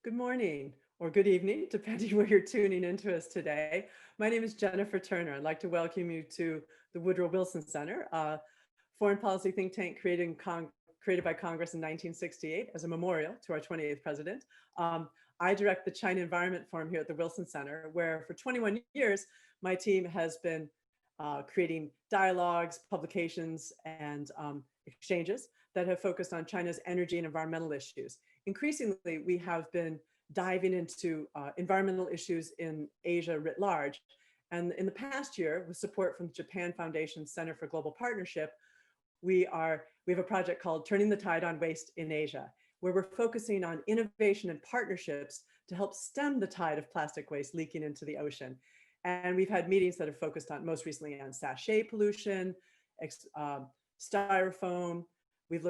Good morning or good evening, depending where you're tuning into us today. My name is Jennifer Turner. I'd like to welcome you to the Woodrow Wilson Center, a foreign policy think tank created by Congress in 1968 as a memorial to our 28th president. I direct the China Environment Forum here at the Wilson Center, where for 21 years, my team has been creating dialogues, publications, and exchanges that have focused on China's energy and environmental issues. Increasingly, we have been diving into environmental issues in Asia writ large. And in the past year, with support from Japan Foundation Center for Global Partnership, we have a project called Turning the Tide on Waste in Asia, where we're focusing on innovation and partnerships to help stem the tide of plastic waste leaking into the ocean. And we've had meetings that have focused on, most recently, on sachet pollution, styrofoam. We've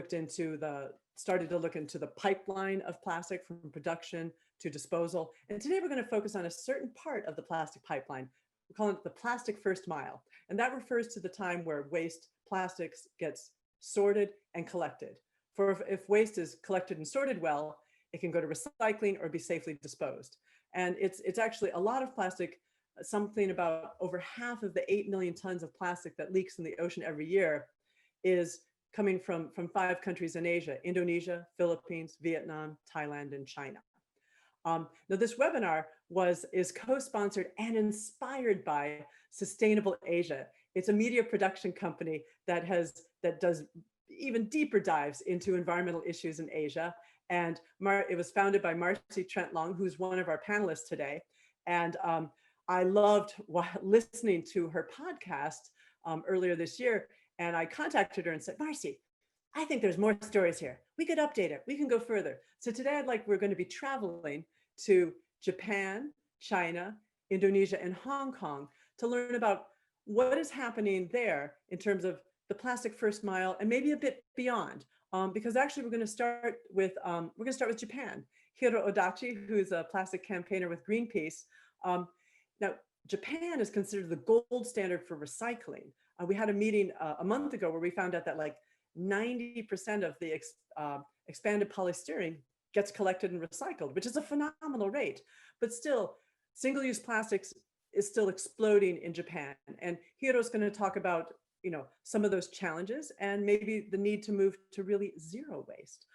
started to look into the pipeline of plastic from production to disposal. And today we're going to focus on a certain part of the plastic pipeline. We're calling it the plastic first mile. And that refers to the time where waste plastics gets sorted and collected. For if waste is collected and sorted well, it can go to recycling or be safely disposed. And it's actually a lot of plastic, something about over half of the 8 million tons of plastic that leaks in the ocean every year is coming from 5 countries in Asia: Indonesia, Philippines, Vietnam, Thailand, and China. Now this webinar is co-sponsored and inspired by Sustainable Asia. It's a media production company that does even deeper dives into environmental issues in Asia. And it was founded by Marcy Trent-Long, who's one of our panelists today. And I loved listening to her podcast earlier this year. And I contacted her and said, Marcy, I think there's more stories here. We could update it. We can go further. So today we're going to be traveling to Japan, China, Indonesia, and Hong Kong to learn about what is happening there in terms of the plastic first mile and maybe a bit beyond. Because actually we're going to start with Japan. Hiro Odachi, who's a plastic campaigner with Greenpeace. Now, Japan is considered the gold standard for recycling. We had a meeting a month ago where we found out that like 90% of the expanded polystyrene gets collected and recycled, which is a phenomenal rate. But still, single-use plastics is still exploding in Japan. And Hiro's going to talk about some of those challenges and maybe the need to move to really zero waste.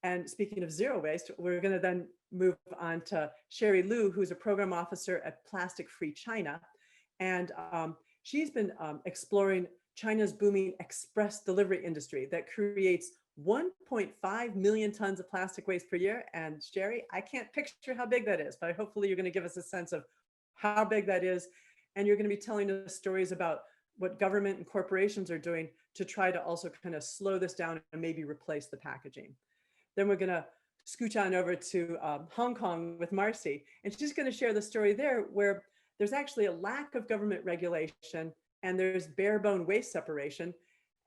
And speaking of zero waste, we're going to then move on to Sherry Liu, who's a program officer at Plastic Free China. And she's been exploring China's booming express delivery industry that creates 1.5 million tons of plastic waste per year. And Sherry, I can't picture how big that is, but hopefully you're going to give us a sense of how big that is. And you're going to be telling us stories about what government and corporations are doing to try to also kind of slow this down and maybe replace the packaging. Then we're going to scooch on over to Hong Kong with Marcy, and she's going to share the story there where there's actually a lack of government regulation and there's bare bone waste separation.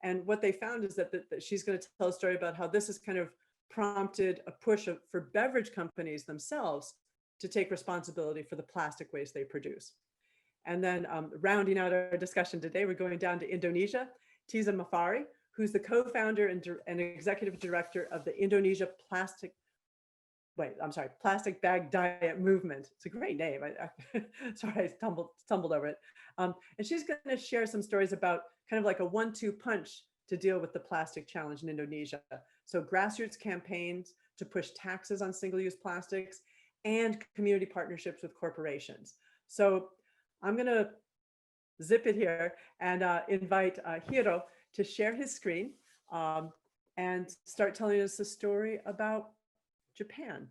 And what they found is that she's going to tell a story about how this has kind of prompted a push for beverage companies themselves to take responsibility for the plastic waste they produce. And then rounding out our discussion today, we're going down to Indonesia. Tiza Mafari, who's the co-founder and executive director of the Indonesia Plastic Bag Diet Movement. It's a great name. Sorry, I stumbled over it. And she's going to share some stories about kind of like a 1-2 punch to deal with the plastic challenge in Indonesia. So grassroots campaigns to push taxes on single-use plastics and community partnerships with corporations. So I'm going to zip it here and invite Hiro to share his screen and start telling us a story about Japan.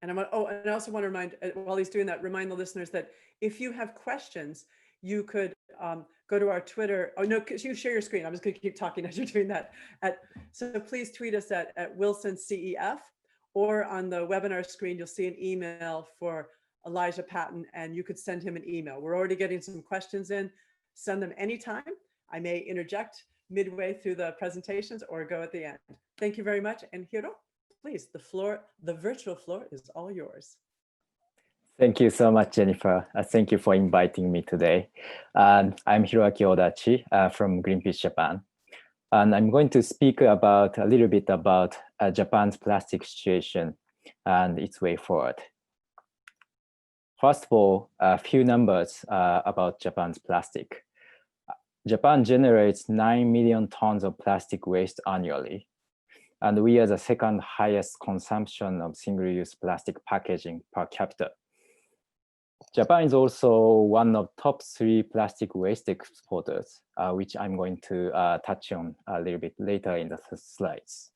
And I also want to remind, while he's doing that, remind the listeners that if you have questions, you could go to our Twitter. Oh no, you share your screen. I'm just going to keep talking as you're doing that. So please tweet us at WilsonCEF, or on the webinar screen, you'll see an email for Elijah Patton, and you could send him an email. We're already getting some questions in. Send them anytime. I may interject midway through the presentations or go at the end. Thank you very much. And Hiro, please, the virtual floor is all yours. Thank you so much, Jennifer. Thank you for inviting me today. I'm Hiroaki Odachi from Greenpeace Japan. And I'm going to speak a little bit about Japan's plastic situation and its way forward. First of all, a few numbers about Japan's plastic. Japan generates 9 million tons of plastic waste annually, and we are the second highest consumption of single-use plastic packaging per capita. Japan is also one of top 3 plastic waste exporters, which I'm going to touch on a little bit later in the slides.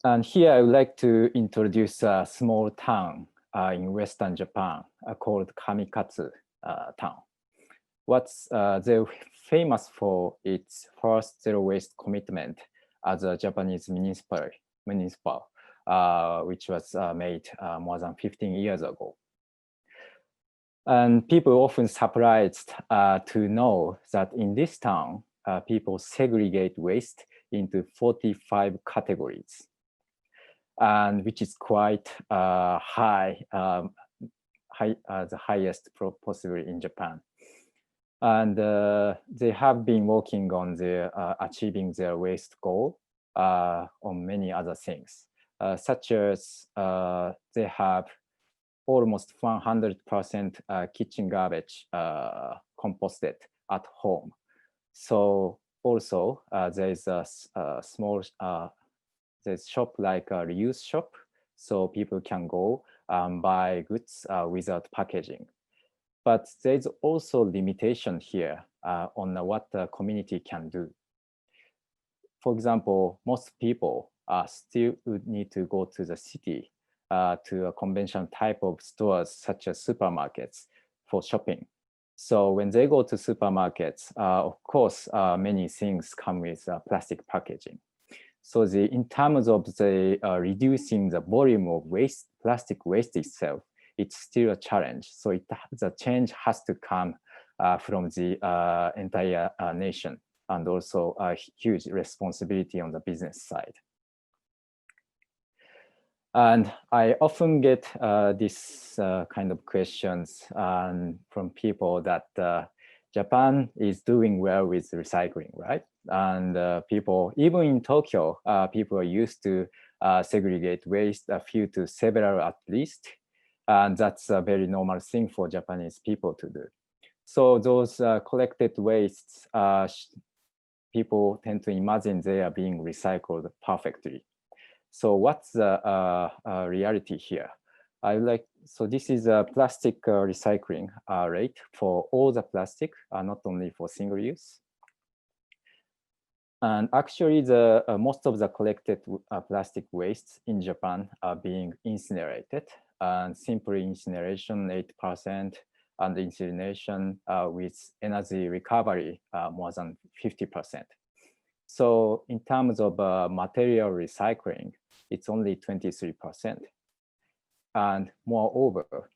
And here I would like to introduce a small town in Western Japan called Kamikatsu town. What's they're famous for its first zero waste commitment as a Japanese municipal, which was made more than 15 years ago. And people often surprised to know that in this town, people segregate waste into 45 categories, and which is quite high, the highest possibly in Japan. And they have been working on their achieving their waste goal on many other things, such as they have almost 100% kitchen garbage composted at home. So also there's a small there's shop like a reuse shop, so people can go buy goods without packaging. But there's also limitation here on what the community can do. For example, most people still would need to go to the city to a conventional type of stores such as supermarkets for shopping. So when they go to supermarkets, of course, many things come with plastic packaging. So in terms of the reducing the volume of waste, plastic waste itself, it's still a challenge. So the change has to come from the entire nation, and also a huge responsibility on the business side. And I often get this kind of questions from people that Japan is doing well with recycling, right? And people, even in Tokyo, people are used to segregate waste, a few to several at least. And that's a very normal thing for Japanese people to do. So those collected wastes, people tend to imagine they are being recycled perfectly. So what's the reality here? So this is a plastic recycling rate for all the plastic, not only for single use. And actually, most of the collected plastic wastes in Japan are being incinerated, and simply incineration 8%, and incineration with energy recovery more than 50%. So in terms of material recycling, it's only 23%. And moreover,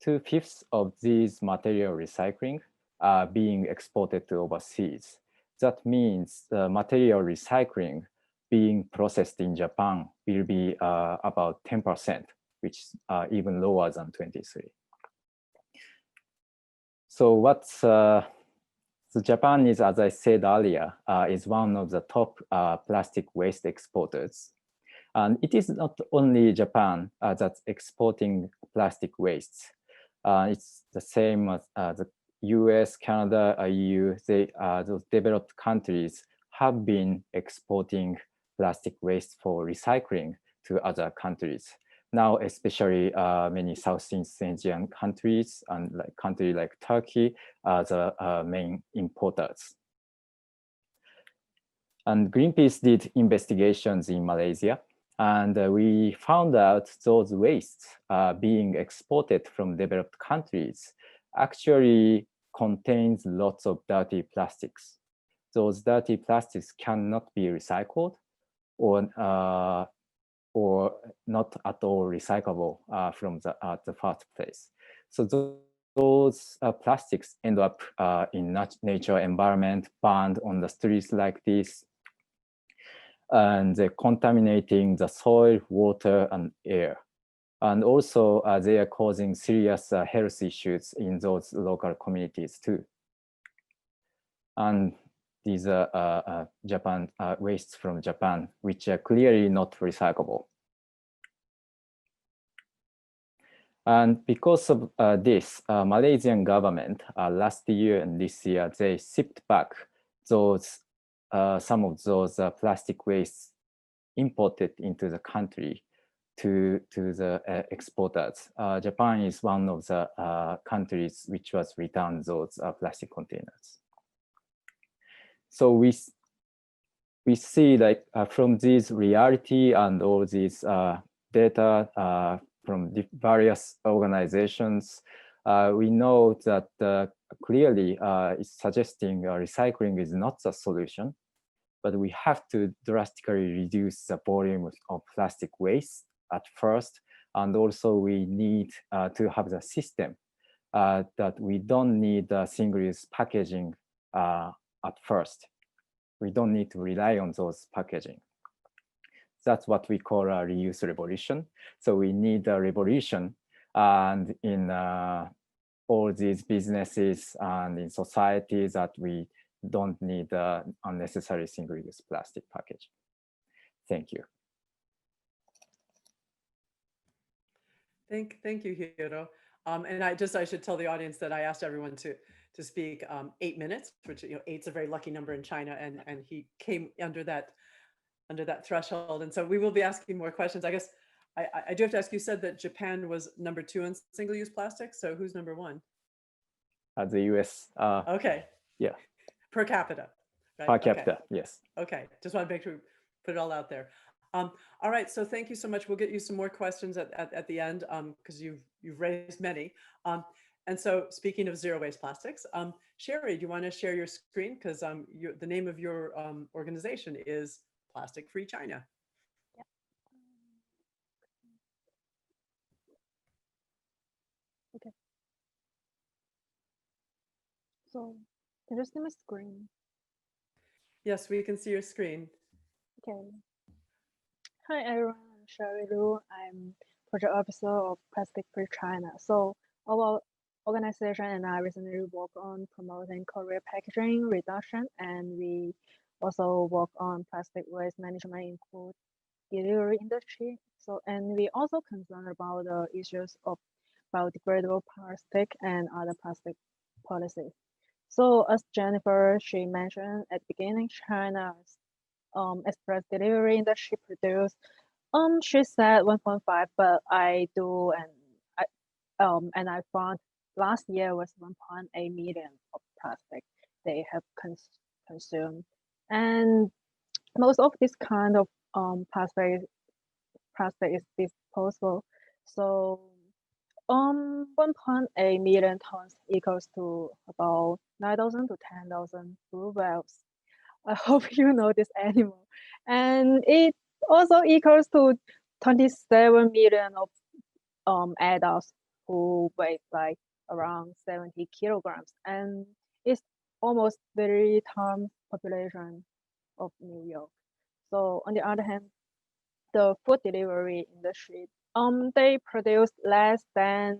2/5 of these material recycling are being exported to overseas. That means the material recycling being processed in Japan will be about 10%, which is even lower than 23. So so Japan is, as I said earlier, is one of the top plastic waste exporters. And it is not only Japan that's exporting plastic wastes. It's the same as the US, Canada, EU, those developed countries have been exporting plastic waste for recycling to other countries. Now, especially many Southeast Asian countries and countries like Turkey are the main importers. And Greenpeace did investigations in Malaysia, and we found out those wastes being exported from developed countries actually contains lots of dirty plastics. Those dirty plastics cannot be recycled or not at all recyclable from the first place. So those plastics end up in nature environment, burned on the streets like this, and they're contaminating the soil, water, and air. And also they are causing serious health issues in those local communities too. And these Japan wastes from Japan, which are clearly not recyclable. And because of this, Malaysian government last year and this year, they shipped back those some of those plastic wastes imported into the country to the exporters. Japan is one of the countries which was returned those plastic containers. So we see like from this reality and all these data from the various organizations, we know that clearly it's suggesting recycling is not the solution, but we have to drastically reduce the volume of plastic waste at first. And also we need to have the system that we don't need single-use packaging at first. We don't need to rely on those packaging. That's what we call a reuse revolution. So we need a revolution, and in all these businesses and in society that we don't need unnecessary single-use plastic packaging. Thank you. Thank you, Hiro. And I should tell the audience that I asked everyone to speak 8 minutes, which, you know, 8's a very lucky number in China, and he came under that threshold. And so we will be asking more questions. I guess I do have to ask, you said that Japan was number 2 on single-use plastic. So who's number 1? The US. Okay. Yeah. Per capita. Right? Per capita, okay. yes. Okay, just want to make sure we put it all out there. All right, so thank you so much. We'll get you some more questions at the end because you've raised many. And so speaking of zero waste plastics, Sherry, do you want to share your screen? Because the name of your organization is Plastic Free China. Yeah. Okay. So can you see my screen? Yes, we can see your screen. Okay. Hi everyone, I'm Sherry Lu. I'm project officer of Plastic Free China. So our organization and I recently work on promoting courier packaging reduction, and we also work on plastic waste management in food delivery industry. So, and we also concerned about the issues of biodegradable plastic and other plastic policies. So as Jennifer, she mentioned at the beginning, China's express delivery industry produced, she said 1.5, but I do, and I found last year was 1.8 million of plastic they have consumed, and most of this kind of plastic is disposable. So 1.8 million tons equals to about 9,000 to 10,000 blue whales. I hope you know this animal. And it also equals to 27 million of adults who weigh like around 70 kilograms. And it's almost 3 times population of New York. So on the other hand, the food delivery industry, they produce less than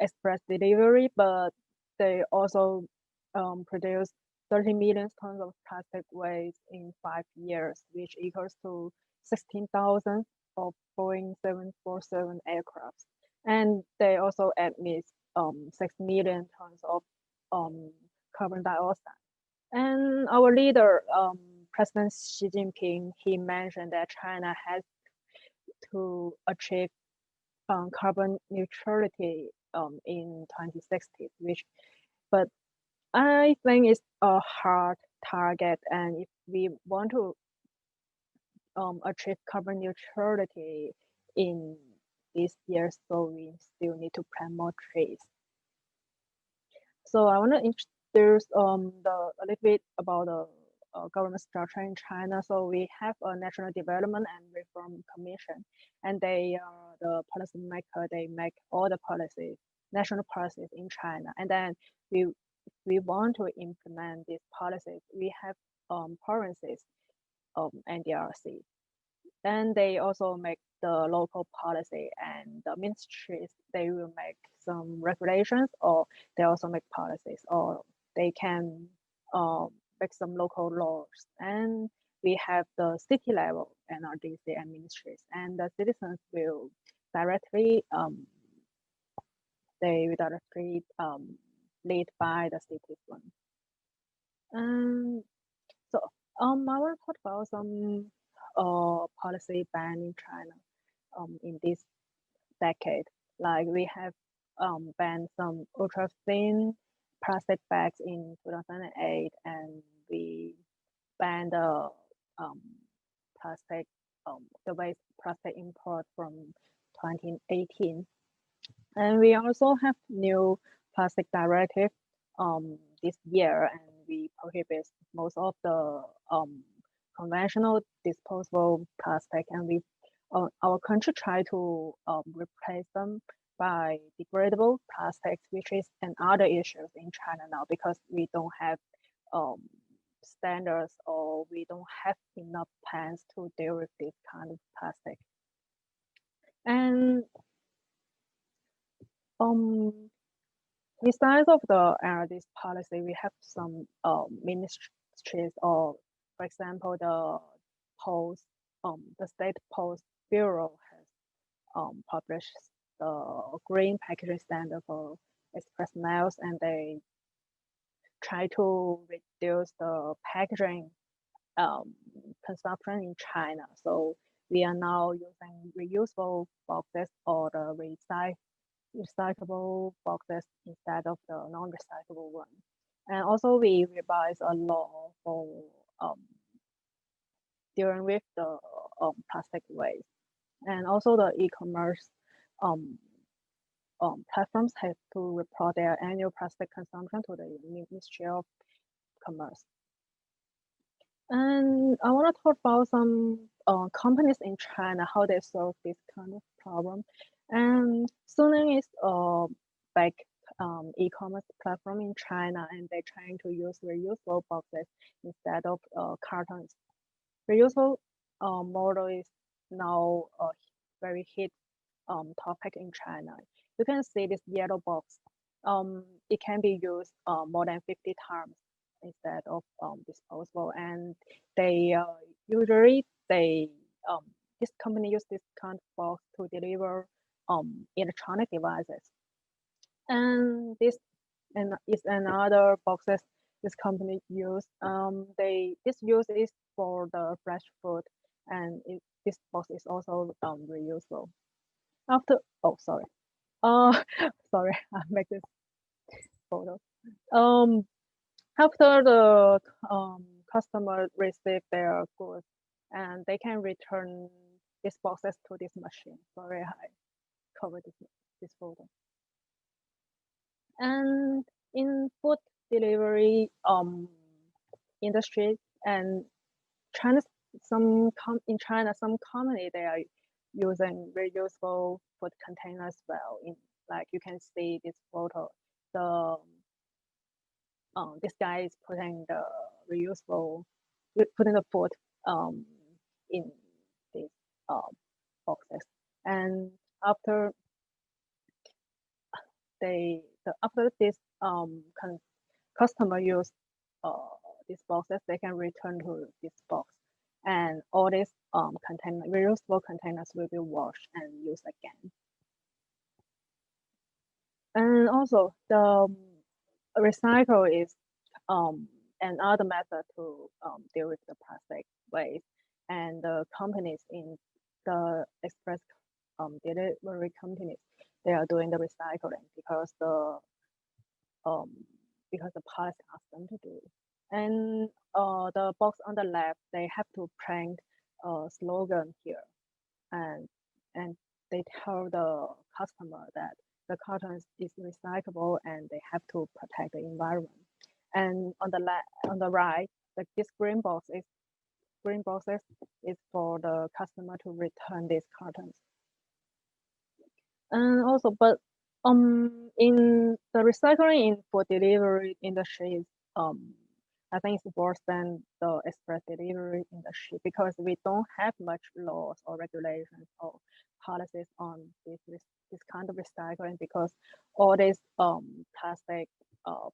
express delivery, but they also produce 30 million tons of plastic waste in 5 years, which equals to 16,000 of Boeing 747 aircrafts. And they also emit 6 million tons of carbon dioxide. And our leader, President Xi Jinping, he mentioned that China has to achieve carbon neutrality in 2060, but I think it's a hard target, and if we want to achieve carbon neutrality in this year, so we still need to plant more trees. So I want to introduce a little bit about the government structure in China. So we have a National Development and Reform Commission, and they are the policy maker. They make all the policies, national policies in China, and then we want to implement these policies. We have provinces, NDRC. Then they also make the local policy, and the ministries, they will make some regulations, or they also make policies, or they can fix some local laws. And we have the city level NRDC and ministries, and the citizens will directly lead by the citizen. And so I want to talk about some policy ban in China in this decade. Like we have banned some ultra thin plastic bags in 2008, and we banned the plastic the waste plastic import from 2018. And we also have new plastic directive this year, and we prohibit most of the conventional disposable plastic, and we our country try to replace them by degradable plastics, which is another issue in China now, because we don't have standards, or we don't have enough plans to deal with this kind of plastic. And besides of this policy, we have some ministries, or for example, the State Post Bureau has published the green packaging standard for express mails, and they try to reduce the packaging consumption in China. So we are now using reusable boxes or the recyclable boxes instead of the non-recyclable one. And also we revise a law for dealing with the plastic waste. And also the e-commerce platforms have to report their annual plastic consumption to the Ministry of Commerce. And I want to talk about some companies in China, how they solve this kind of problem. And Soluiton is a big e-commerce platform in China, and they're trying to use reusable boxes instead of cartons. Reusable model is now a very hit topic in China. You can see this yellow box. It can be used more than 50 times instead of disposable, and they usually this company use this kind of box to deliver electronic devices, and this is another boxes this company use. This use is for the fresh food, and this box is also reusable. Sorry, I make this photo. After the customer receive their goods, and they can return these boxes to this machine. Sorry, I covered this photo. And in food delivery industry, and some company, they are using reusable food containers well. Like you can see this photo, this guy is putting the food in these boxes, and after this customer use these boxes, they can return to this box, and all these reusable containers will be washed and used again. And also the recycle is another method to deal with the plastic waste, and the companies in the express delivery companies, they are doing the recycling because the policy asks them to do it. And the box on the left, they have to print a slogan here, and they tell the customer that the carton is recyclable and they have to protect the environment. And on the right, this green boxes is for the customer to return these cartons. And also, but in the recycling in food delivery industry is I think it's worse than the express delivery industry, because we don't have much laws or regulations or policies on this kind of recycling, because all these plastic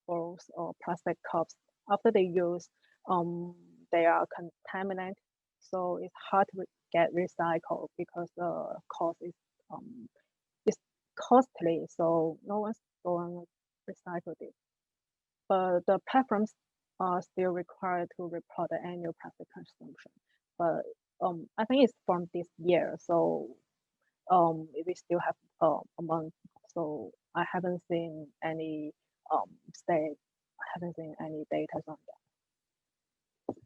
bowls or plastic cups, after they use, they are contaminated, so it's hard to get recycled because the cost is costly, so no one's going to recycle it. But the platforms are still required to report the annual plastic consumption. But I think it's from this year, so we still have a month. So I haven't seen any state. I haven't seen any data on that.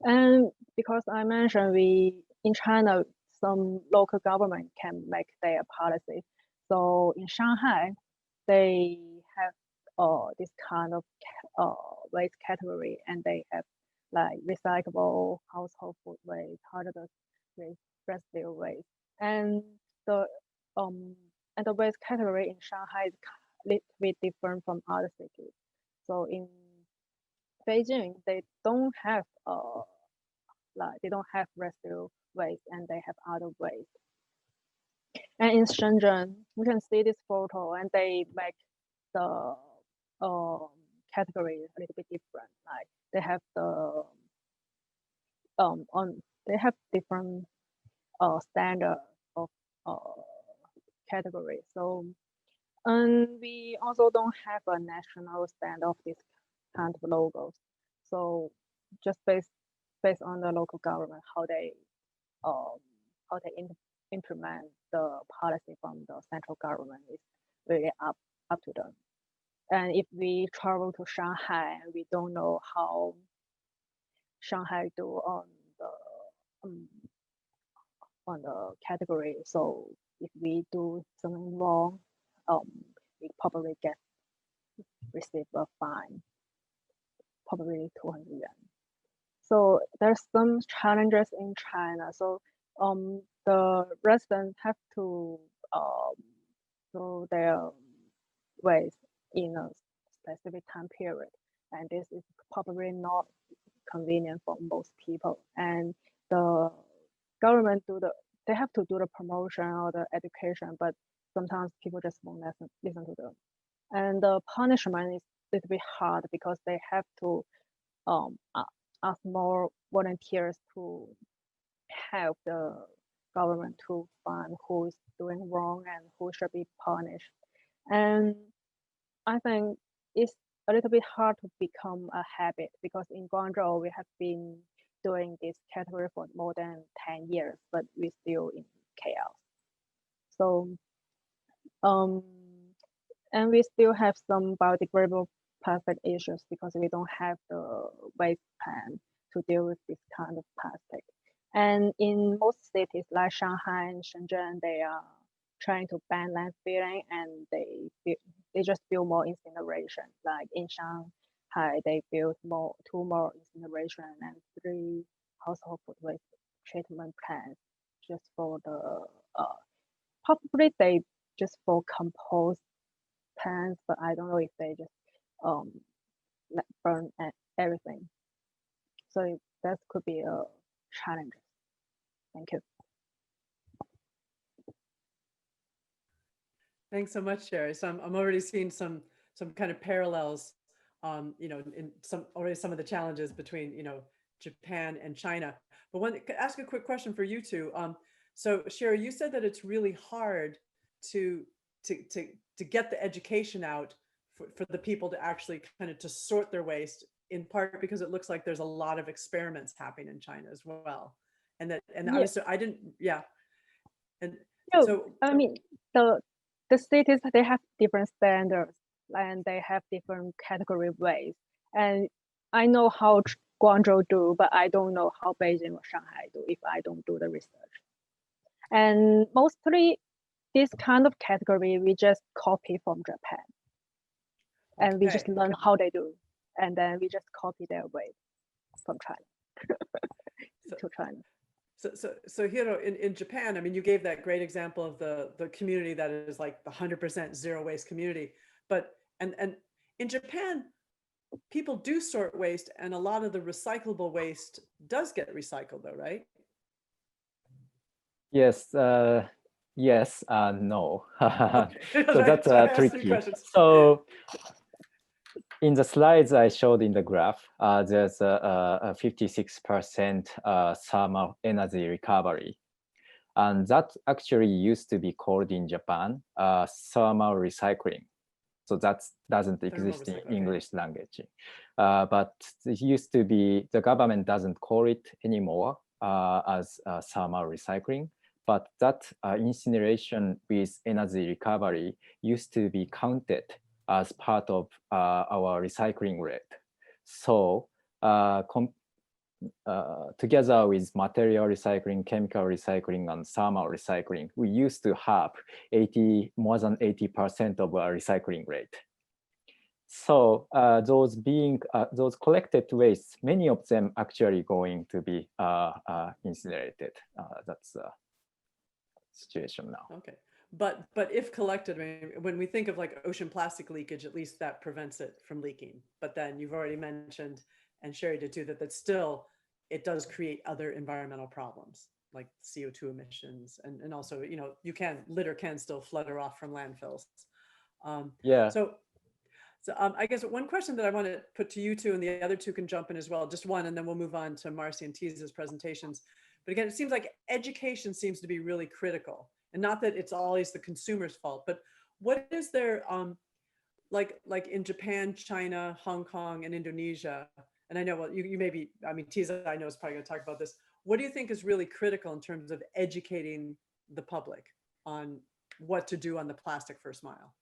And because I mentioned we in China, some local government can make their policy. So in Shanghai, they have this kind of waste category, and they have like recyclable household food waste, hazardous waste, residue waste, and the waste category in Shanghai is a little bit different from other cities. So in Beijing, they don't have residue waste, and they have other waste. And in Shenzhen, you can see this photo, and they make the category a little bit different. Like they have they have different standard of category. So, and we also don't have a national standard of this kind of logos. So just based on the local government, how they implement the policy from the central government is really up to them. And if we travel to Shanghai, we don't know how Shanghai do on the category. So if we do something wrong, we probably receive a fine, probably 200 yuan. So there's some challenges in China. So the residents have to throw their waste in a specific time period, and this is probably not convenient for most people. And the government they have to do the promotion or the education, but sometimes people just won't listen to them. And the punishment is a little bit hard because they have to ask more volunteers to help the government to find who is doing wrong and who should be punished. And I think it's a little bit hard to become a habit, because in Guangzhou we have been doing this category for more than 10 years, but we're still in chaos. So, and we still have some biodegradable plastic issues because we don't have the waste plan to deal with this kind of plastic. And in most cities like Shanghai and Shenzhen, they are trying to ban landfilling, and they just build more incineration. Like in Shanghai, they built two more incineration and 3 household food waste treatment plants just for the probably they just for compost plants, but I don't know if they just burn everything. So that could be a challenge. Thank you. Thanks so much, Sherry. So I'm already seeing some kind of parallels, in some of the challenges between, Japan and China. But ask a quick question for you two. So Sherry, you said that it's really hard to get the education out for the people to actually kind of to sort their waste, in part because it looks like there's a lot of experiments happening in China as well. And Yeah. And no, so I mean the cities, they have different standards and they have different category ways. And I know how Guangzhou do, but I don't know how Beijing or Shanghai do if I don't do the research. And mostly this kind of category, we just copy from Japan. And we just learn how they do. And then we just copy their way from China to China. So Hiro, in Japan, I mean, you gave that great example of the community that is like the 100% zero waste community. But and in Japan, people do sort waste, and a lot of the recyclable waste does get recycled, though, right? Yes. Yes. No. Okay. So that's Sorry, I asked 3 tricky. questions. So in the slides I showed in the graph, there's a 56% thermal energy recovery. And that actually used to be called in Japan thermal recycling. So that doesn't exist in English language. But it used to be, the government doesn't call it anymore as thermal recycling. But that incineration with energy recovery used to be counted as part of our recycling rate. So together with material recycling, chemical recycling, and thermal recycling, we used to have more than 80% of our recycling rate. So those collected wastes, many of them actually going to be incinerated. That's the situation now. Okay, but if collected, I mean, when we think of like ocean plastic leakage, at least that prevents it from leaking. But then you've already mentioned, and Sherry did too, that still, it does create other environmental problems like CO2 emissions. And also, you know, litter can still flutter off from landfills. Yeah. So I guess one question that I want to put to you two, and the other two can jump in as well, just one, and then we'll move on to Marcy and Tiza's presentations. But again, it seems like education seems to be really critical, and not that it's always the consumer's fault, but what is there, like in Japan, China, Hong Kong, and Indonesia, and I know, well, you may be, I mean, Tiza, I know is probably gonna talk about this. What do you think is really critical in terms of educating the public on what to do on the plastic first mile?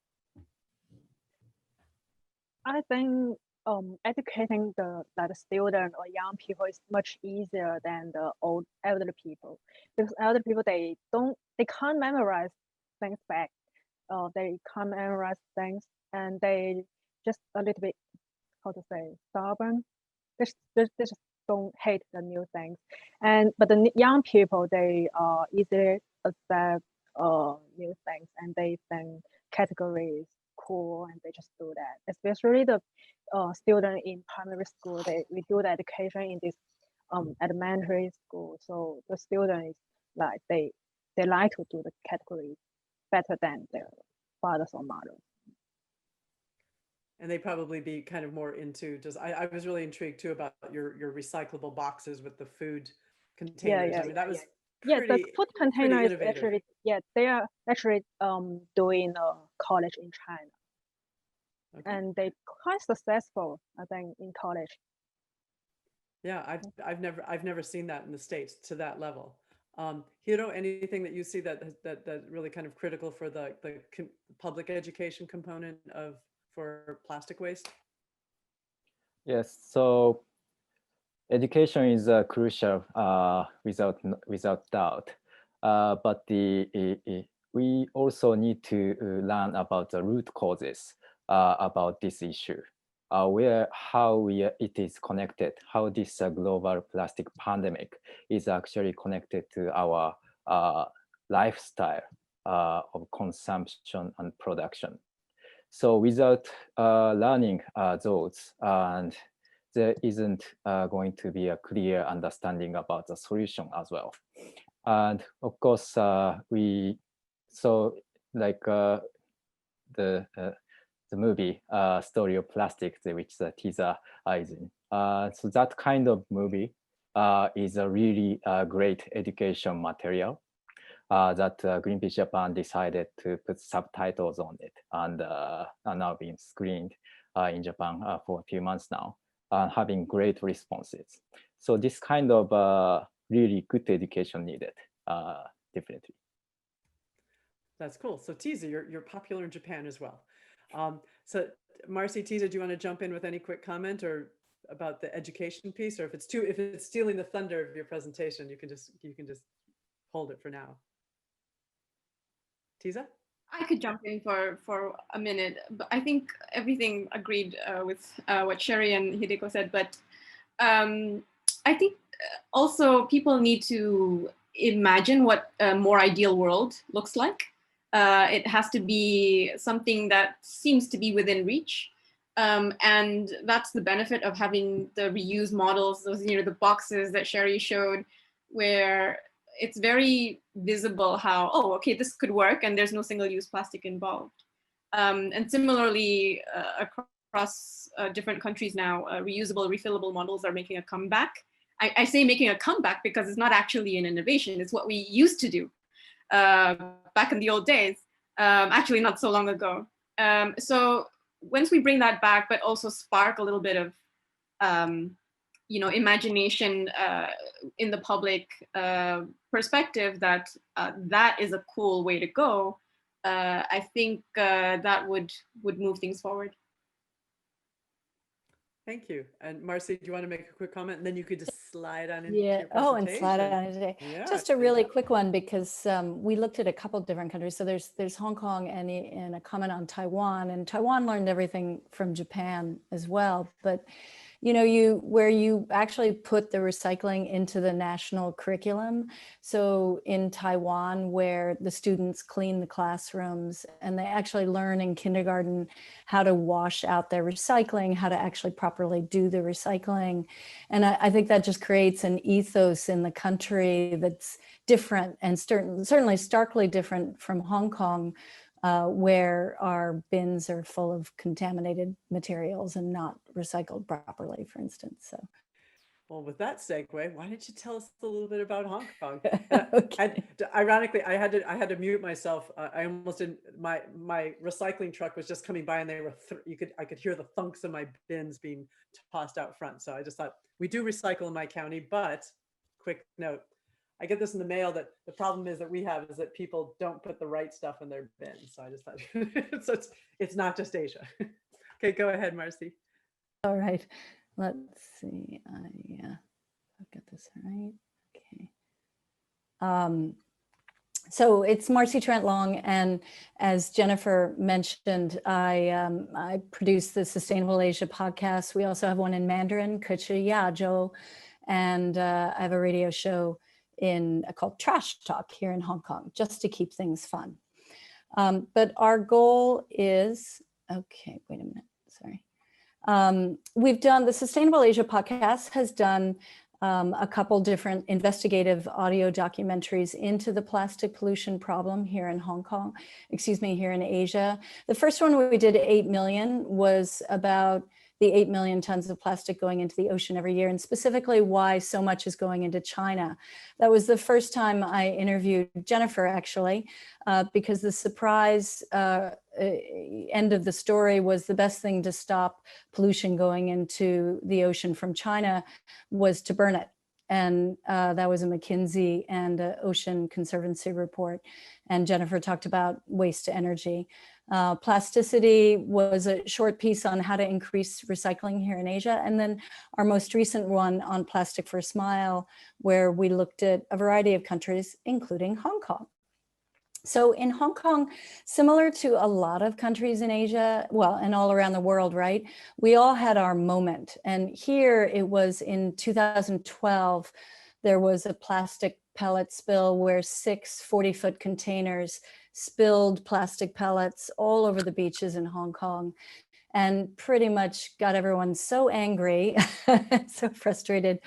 I think educating the student or young people is much easier than the elderly people, because elderly people, they can't memorize things back. They can't memorize things, and they just a little bit, how to say, stubborn. They just don't hate the new things. But the young people, they easily accept new things, and they think categories cool, and they just do that. Especially the student in primary school, we do the education in this elementary school. So the student is like, they like to do the categories better than their fathers or mothers. And they probably be kind of more into just, I was really intrigued too about your recyclable boxes with the food containers. I mean, that was pretty, the food container is actually, they are actually doing college in China. Okay. And they quite successful, I think, in college. Yeah, I've never seen that in the States to that level. Hiro, anything that you see that really kind of critical for the public education component for plastic waste? Yes, so education is crucial without doubt. But we also need to learn about the root causes about this issue, how it is connected, how this global plastic pandemic is actually connected to our lifestyle of consumption and production. So without learning those, and there isn't going to be a clear understanding about the solution as well. And of course, the movie Story of Plastic, which Tiza is in. So that kind of movie is a really great education material that Greenpeace Japan decided to put subtitles on it, and are now being screened in Japan for a few months now, and having great responses. So this kind of really good education needed, definitely. That's cool. So Tiza, you're popular in Japan as well. So Marcy, Tiza, do you want to jump in with any quick comment or about the education piece, or if it's stealing the thunder of your presentation, you can just hold it for now. Tiza? I could jump in for a minute, but I think everything agreed with what Sherry and Hideko said, but I think also people need to imagine what a more ideal world looks like. It has to be something that seems to be within reach. And that's the benefit of having the reuse models, those, the boxes that Sherry showed, where it's very visible how, oh, okay, this could work and there's no single-use plastic involved. And similarly, across across different countries now, reusable, refillable models are making a comeback. I say making a comeback because it's not actually an innovation. It's what we used to do back in the old days, actually not so long ago. So once we bring that back, but also spark a little bit of imagination in the public perspective that that is a cool way to go, I think that would move things forward. Thank you. And Marcy, do you want to make a quick comment? And then you could just slide on into Yeah. your Oh, and slide presentation. on today. Yeah, Just a really quick one, because we looked at a couple of different countries. So there's Hong Kong and a comment on Taiwan, and Taiwan learned everything from Japan as well. But where you actually put the recycling into the national curriculum. So in Taiwan, where the students clean the classrooms and they actually learn in kindergarten how to wash out their recycling, how to actually properly do the recycling. And I think that just creates an ethos in the country that's different, and certainly starkly different from Hong Kong, where our bins are full of contaminated materials and not recycled properly, for instance. So, well, with that segue, why don't you tell us a little bit about Hong Kong? Okay. And ironically, I had to mute myself. I almost didn't. My recycling truck was just coming by, and they were I could hear the thunks of my bins being tossed out front. So I just thought, we do recycle in my county, but quick note. I get this in the mail that the problem is that people don't put the right stuff in their bins. So I just thought, so it's not just Asia. Okay, go ahead, Marcy. All right, let's see. I've got this right. Okay. So it's Marcy Trent Long, and as Jennifer mentioned, I produce the Sustainable Asia podcast. We also have one in Mandarin, Kechi Yazhou, and I have a radio show called Trash Talk here in Hong Kong, just to keep things fun. But our goal is, okay, wait a minute, sorry. We've done, the Sustainable Asia podcast has done a couple different investigative audio documentaries into the plastic pollution problem here in here in Asia. The first one we did 8 million was about the 8 million tons of plastic going into the ocean every year, and specifically why so much is going into China. That was the first time I interviewed Jennifer, actually, because the surprise end of the story was the best thing to stop pollution going into the ocean from China was to burn it. And that was a McKinsey and Ocean Conservancy report. And Jennifer talked about waste to energy. Plasticity was a short piece on how to increase recycling here in Asia. And then our most recent one on Plastic for a Smile, where we looked at a variety of countries, including Hong Kong. So in Hong Kong, similar to a lot of countries in Asia, well, and all around the world, right? We all had our moment. And here it was in 2012, there was a plastic pellet spill where 6 40-foot containers spilled plastic pellets all over the beaches in Hong Kong, and pretty much got everyone so angry, so frustrated,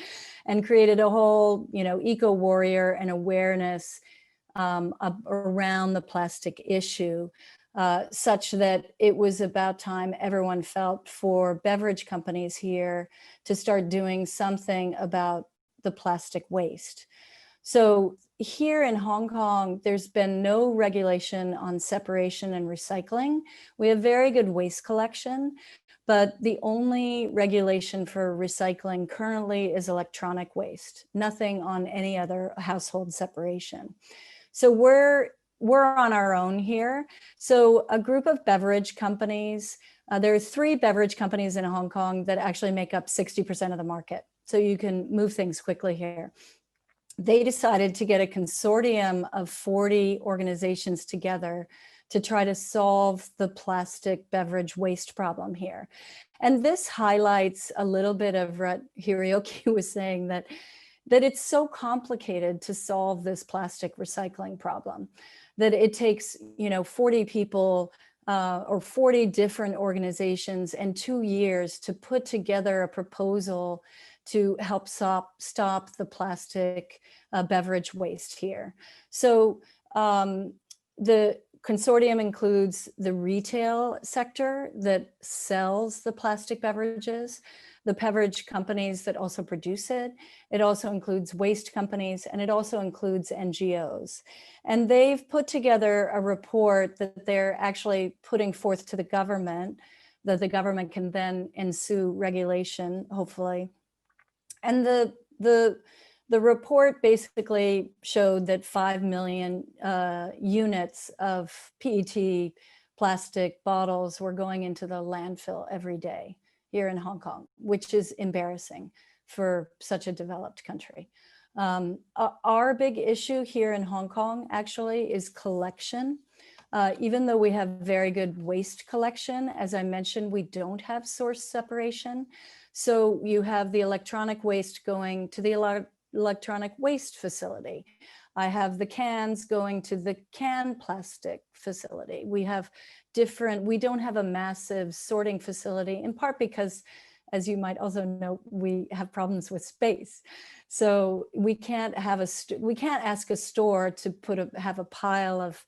and created a whole, eco warrior and awareness around the plastic issue, such that it was about time everyone felt for beverage companies here to start doing something about the plastic waste. So here in Hong Kong, there's been no regulation on separation and recycling. We have very good waste collection, but the only regulation for recycling currently is electronic waste, nothing on any other household separation. So we're on our own here. So a group of beverage companies, there are 3 beverage companies in Hong Kong that actually make up 60% of the market. So you can move things quickly here. They decided to get a consortium of 40 organizations together to try to solve the plastic beverage waste problem here. And this highlights a little bit of what Hiroki was saying, that it's so complicated to solve this plastic recycling problem, that it takes 40 people or 40 different organizations and 2 years to put together a proposal to help stop the plastic beverage waste here. So the consortium includes the retail sector that sells the plastic beverages, the beverage companies that also produce it. It also includes waste companies, and it also includes NGOs. And they've put together a report that they're actually putting forth to the government, that the government can then ensue regulation, hopefully. And the report basically showed that 5 million units of PET plastic bottles were going into the landfill every day here in Hong Kong, which is embarrassing for such a developed country. Our big issue here in Hong Kong actually is collection. Even though we have very good waste collection, as I mentioned, we don't have source separation. So you have the electronic waste going to the electronic waste facility. I have the cans going to the can plastic facility. We have we don't have a massive sorting facility, in part because, as you might also know, we have problems with space. So we can't ask a store to have a pile of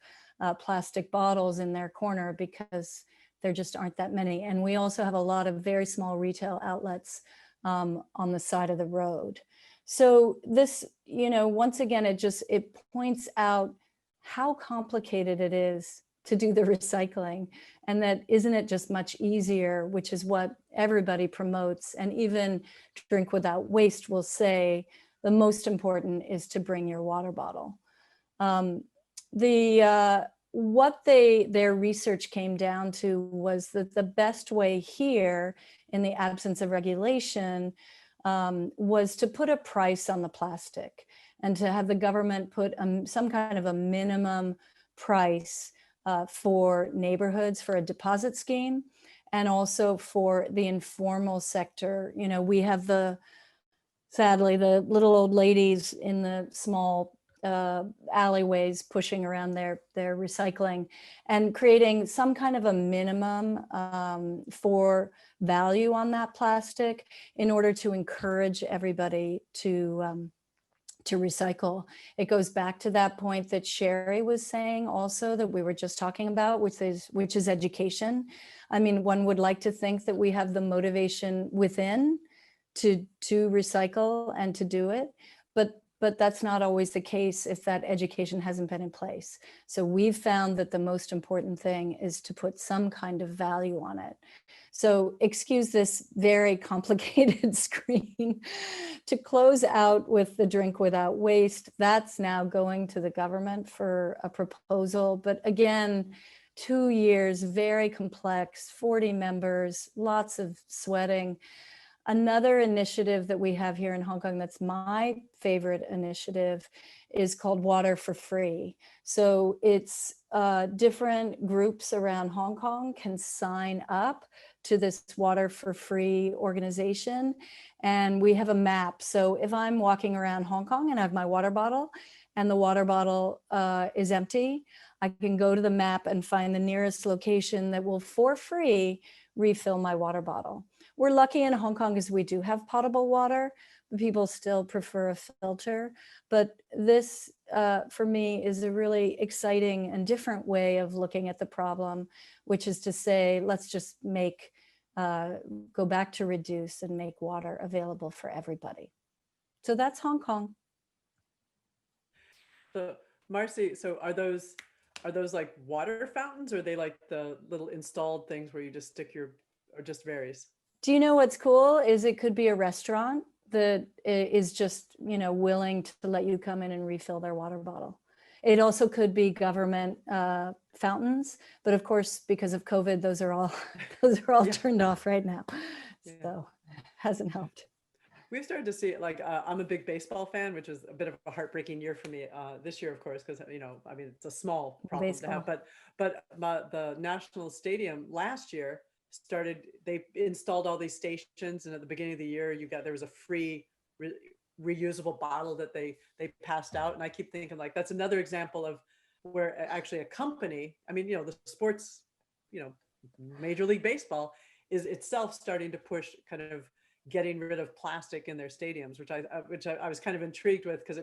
plastic bottles in their corner because there just aren't that many. And we also have a lot of very small retail outlets on the side of the road. So this, once again, it points out how complicated it is to do the recycling, and that isn't it just much easier, which is what everybody promotes. And even Drink Without Waste will say the most important is to bring your water bottle. What their research came down to was that the best way here, in the absence of regulation, was to put a price on the plastic and to have the government put some kind of a minimum price for neighborhoods, for a deposit scheme, and also for the informal sector. We have sadly, the little old ladies in the small alleyways pushing around their recycling, and creating some kind of a minimum for value on that plastic in order to encourage everybody to recycle. It goes back to that point that Sherry was saying also, that we were just talking about, which is education. I mean, one would like to think that we have the motivation within to recycle and to do it, but that's not always the case if that education hasn't been in place. So we've found that the most important thing is to put some kind of value on it. So excuse this very complicated screen. To close out with the Drink Without Waste, that's now going to the government for a proposal. But again, 2 years, very complex, 40 members, lots of sweating. Another initiative that we have here in Hong Kong that's my favorite initiative is called Water for Free. So it's different groups around Hong Kong can sign up to this Water for Free organization, and we have a map. So if I'm walking around Hong Kong and I have my water bottle and the water bottle is empty, I can go to the map and find the nearest location that will, for free, refill my water bottle. We're lucky in Hong Kong because we do have potable water, but people still prefer a filter. But this, for me, is a really exciting and different way of looking at the problem, which is to say, let's just go back to reduce and make water available for everybody. So that's Hong Kong. So Marcy, so are those like water fountains, or are they like the little installed things where you just stick or just varies? Do you know what's cool is it could be a restaurant that is just, willing to let you come in and refill their water bottle. It also could be government fountains, but of course, because of COVID, those are all Yeah. turned off right now. Yeah. So hasn't helped. We've started to see it, like, I'm a big baseball fan, which is a bit of a heartbreaking year for me this year, of course, because, I mean, it's a small problem to have, but the National Stadium last year they installed all these stations, and at the beginning of the year, there was a free reusable bottle that they passed out. And I keep thinking, like, that's another example of where actually a company, I mean, the sports, Major League Baseball is itself starting to push kind of getting rid of plastic in their stadiums, which I was kind of intrigued with, because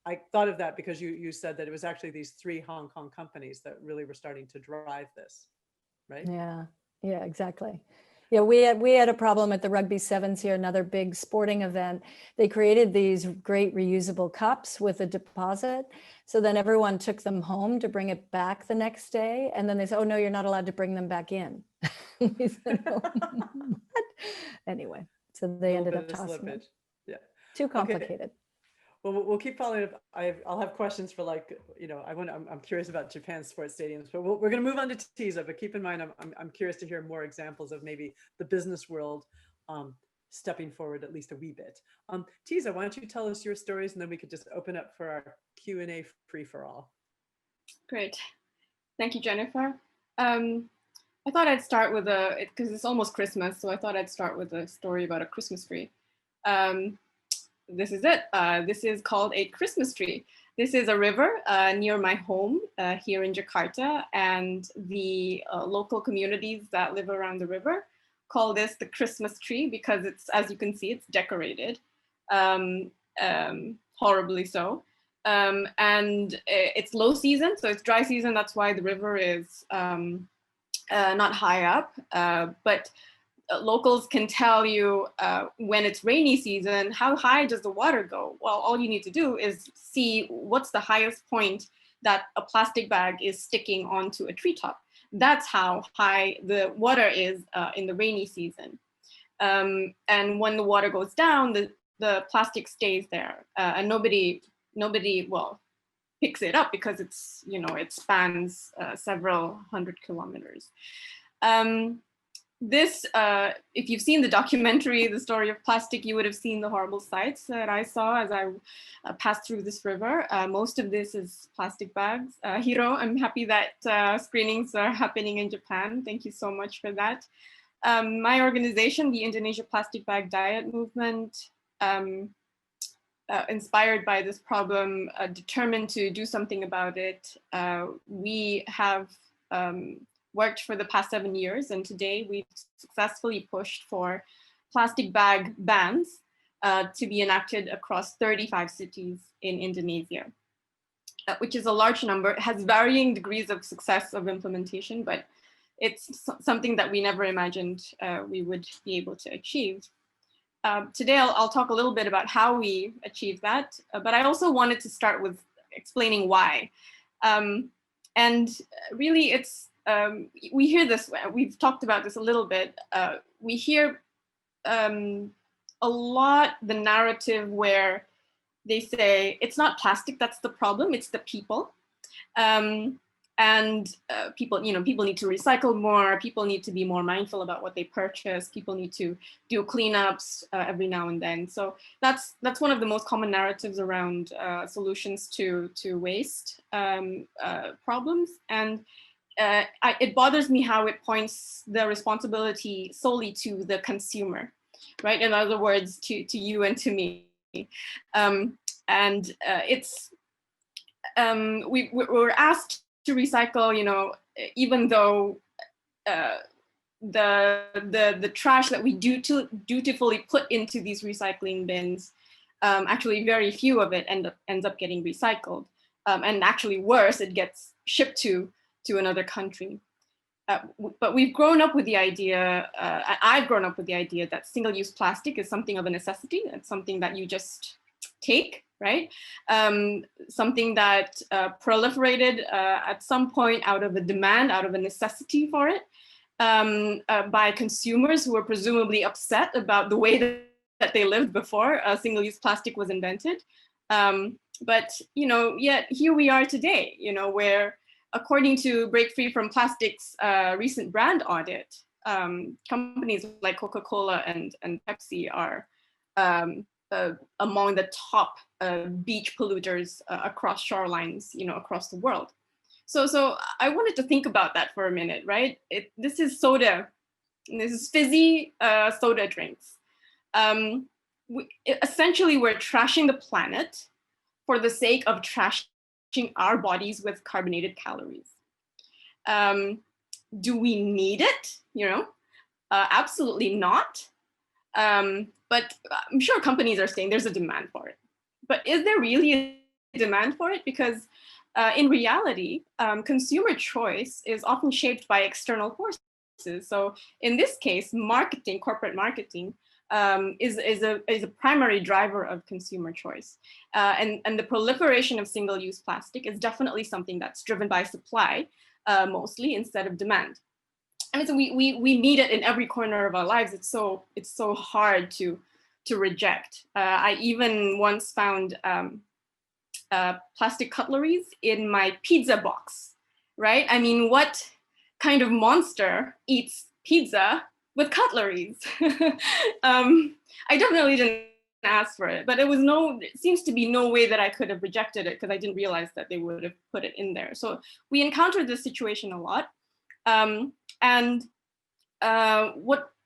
I thought of that because you said that it was actually these 3 Hong Kong companies that really were starting to drive this, right? Yeah, yeah, exactly. Yeah, we had a problem at the Rugby Sevens here, another big sporting event. They created these great reusable cups with a deposit. So then everyone took them home to bring it back the next day. And then they said, oh, no, you're not allowed to bring them back in. We said, oh, what? Anyway, so they ended up tossing them. Yeah. Too complicated. Well, we'll keep following up. I'll have questions for, like, you know, I'm curious about Japan's sports stadiums, but we're going to move on to TISA. But keep in mind, I'm curious to hear more examples of maybe the business world stepping forward at least a wee bit. TISA, why don't you tell us your stories, and then we could just open up for our Q&A free for all. Great, thank you, Jennifer. I thought I'd start with because it's almost Christmas, so I thought I'd start with a story about a Christmas tree. This is it. This is called a Christmas tree. This is a river near my home here in Jakarta, and the local communities that live around the river call this the Christmas tree because it's, as you can see, it's decorated, horribly so. And it's low season, so it's dry season. That's why the river is not high up, but locals can tell you when it's rainy season, how high does the water go? Well, all you need to do is see what's the highest point that a plastic bag is sticking onto a treetop. That's how high the water is in the rainy season. And when the water goes down, the plastic stays there, and nobody, well, picks it up because it's, you know, it spans several hundred kilometers. This, if you've seen the documentary, The Story of Plastic, you would have seen the horrible sights that I saw as I passed through this river. Most of this is plastic bags. Hiro, I'm happy that screenings are happening in Japan. Thank you so much for that. My organization, the Indonesia Plastic Bag Diet Movement, inspired by this problem, determined to do something about it. We have worked for the past 7 years, and today we've successfully pushed for plastic bag bans to be enacted across 35 cities in Indonesia, which is a large number. It has varying degrees of success of implementation, but it's something that we never imagined we would be able to achieve. Today, I'll talk a little bit about how we achieved that, but I also wanted to start with explaining why. And really, it's we hear this, we've talked about this a little bit, we hear a lot the narrative where they say, it's not plastic that's the problem, it's the people. And people, you know, people need to recycle more, people need to be more mindful about what they purchase, people need to do cleanups every now and then. So that's one of the most common narratives around solutions to waste problems. And it bothers me how it points the responsibility solely to the consumer, right? In other words, to you and to me. We're asked to recycle, you know, even though the trash that we dutifully put into these recycling bins, actually very few of it ends up getting recycled, and actually worse, it gets shipped to another country. But we've grown up with the idea, I've grown up with the idea that single-use plastic is something of a necessity. It's something that you just take, right? Something that proliferated at some point out of a demand, out of a necessity for it, by consumers who were presumably upset about the way that they lived before single-use plastic was invented. But, you know, yet here we are today, you know, where according to Break Free from Plastic's recent brand audit, companies like Coca-Cola and Pepsi are among the top beach polluters across shorelines, you know, across the world. So I wanted to think about that for a minute, right? This is soda, this is fizzy soda drinks. Essentially, we're trashing the planet for the sake of trashing our bodies with carbonated calories. Do we need it? You know, absolutely not. But I'm sure companies are saying there's a demand for it. But is there really demand for it because in reality, consumer choice is often shaped by external forces. So in this case, marketing, corporate marketing, is a primary driver of consumer choice. And the proliferation of single-use plastic is definitely something that's driven by supply, mostly, instead of demand. I mean, so we need it in every corner of our lives. It's so hard to reject. I even once found plastic cutleries in my pizza box, right? I mean, what kind of monster eats pizza with cutleries? I definitely didn't ask for it, but it seems to be no way that I could have rejected it because I didn't realize that they would have put it in there. So we encountered this situation a lot.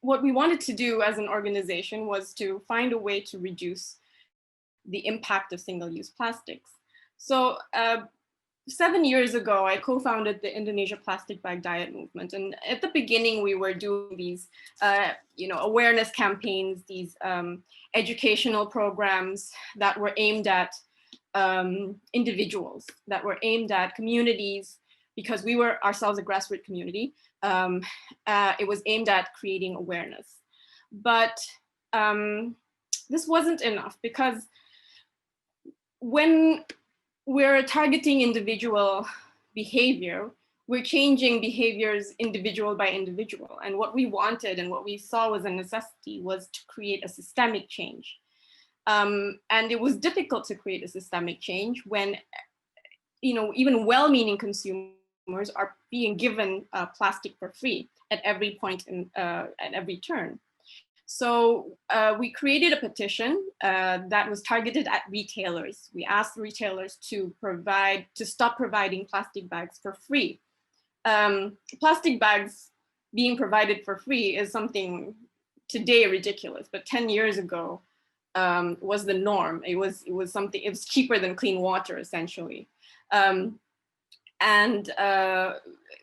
What we wanted to do as an organization was to find a way to reduce the impact of single-use plastics. So 7 years ago, I co-founded the Indonesia Plastic Bag Diet Movement. And at the beginning, we were doing these awareness campaigns, these educational programs that were aimed at individuals, that were aimed at communities, because we were ourselves a grassroots community. It was aimed at creating awareness. But this wasn't enough, because when we're targeting individual behavior, we're changing behaviors individual by individual. And what we wanted and what we saw was a necessity was to create a systemic change. And it was difficult to create a systemic change when, even well-meaning consumers are being given plastic for free at every point at every turn. So we created a petition that was targeted at retailers. We asked retailers to stop providing plastic bags for free. Plastic bags being provided for free is something today ridiculous, but 10 years ago was the norm. It was cheaper than clean water, essentially.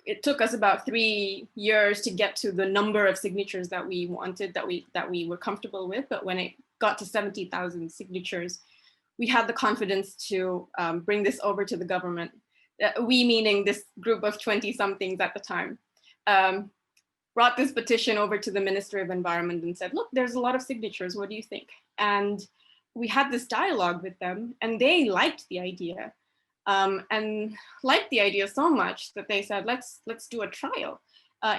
It took us about 3 years to get to the number of signatures that we wanted, that we were comfortable with. But when it got to 70,000 signatures, we had the confidence to bring this over to the government. We, meaning this group of 20-somethings at the time, brought this petition over to the Ministry of Environment and said, look, there's a lot of signatures, what do you think? And we had this dialogue with them, and they liked the idea. And liked the idea so much that they said, let's do a trial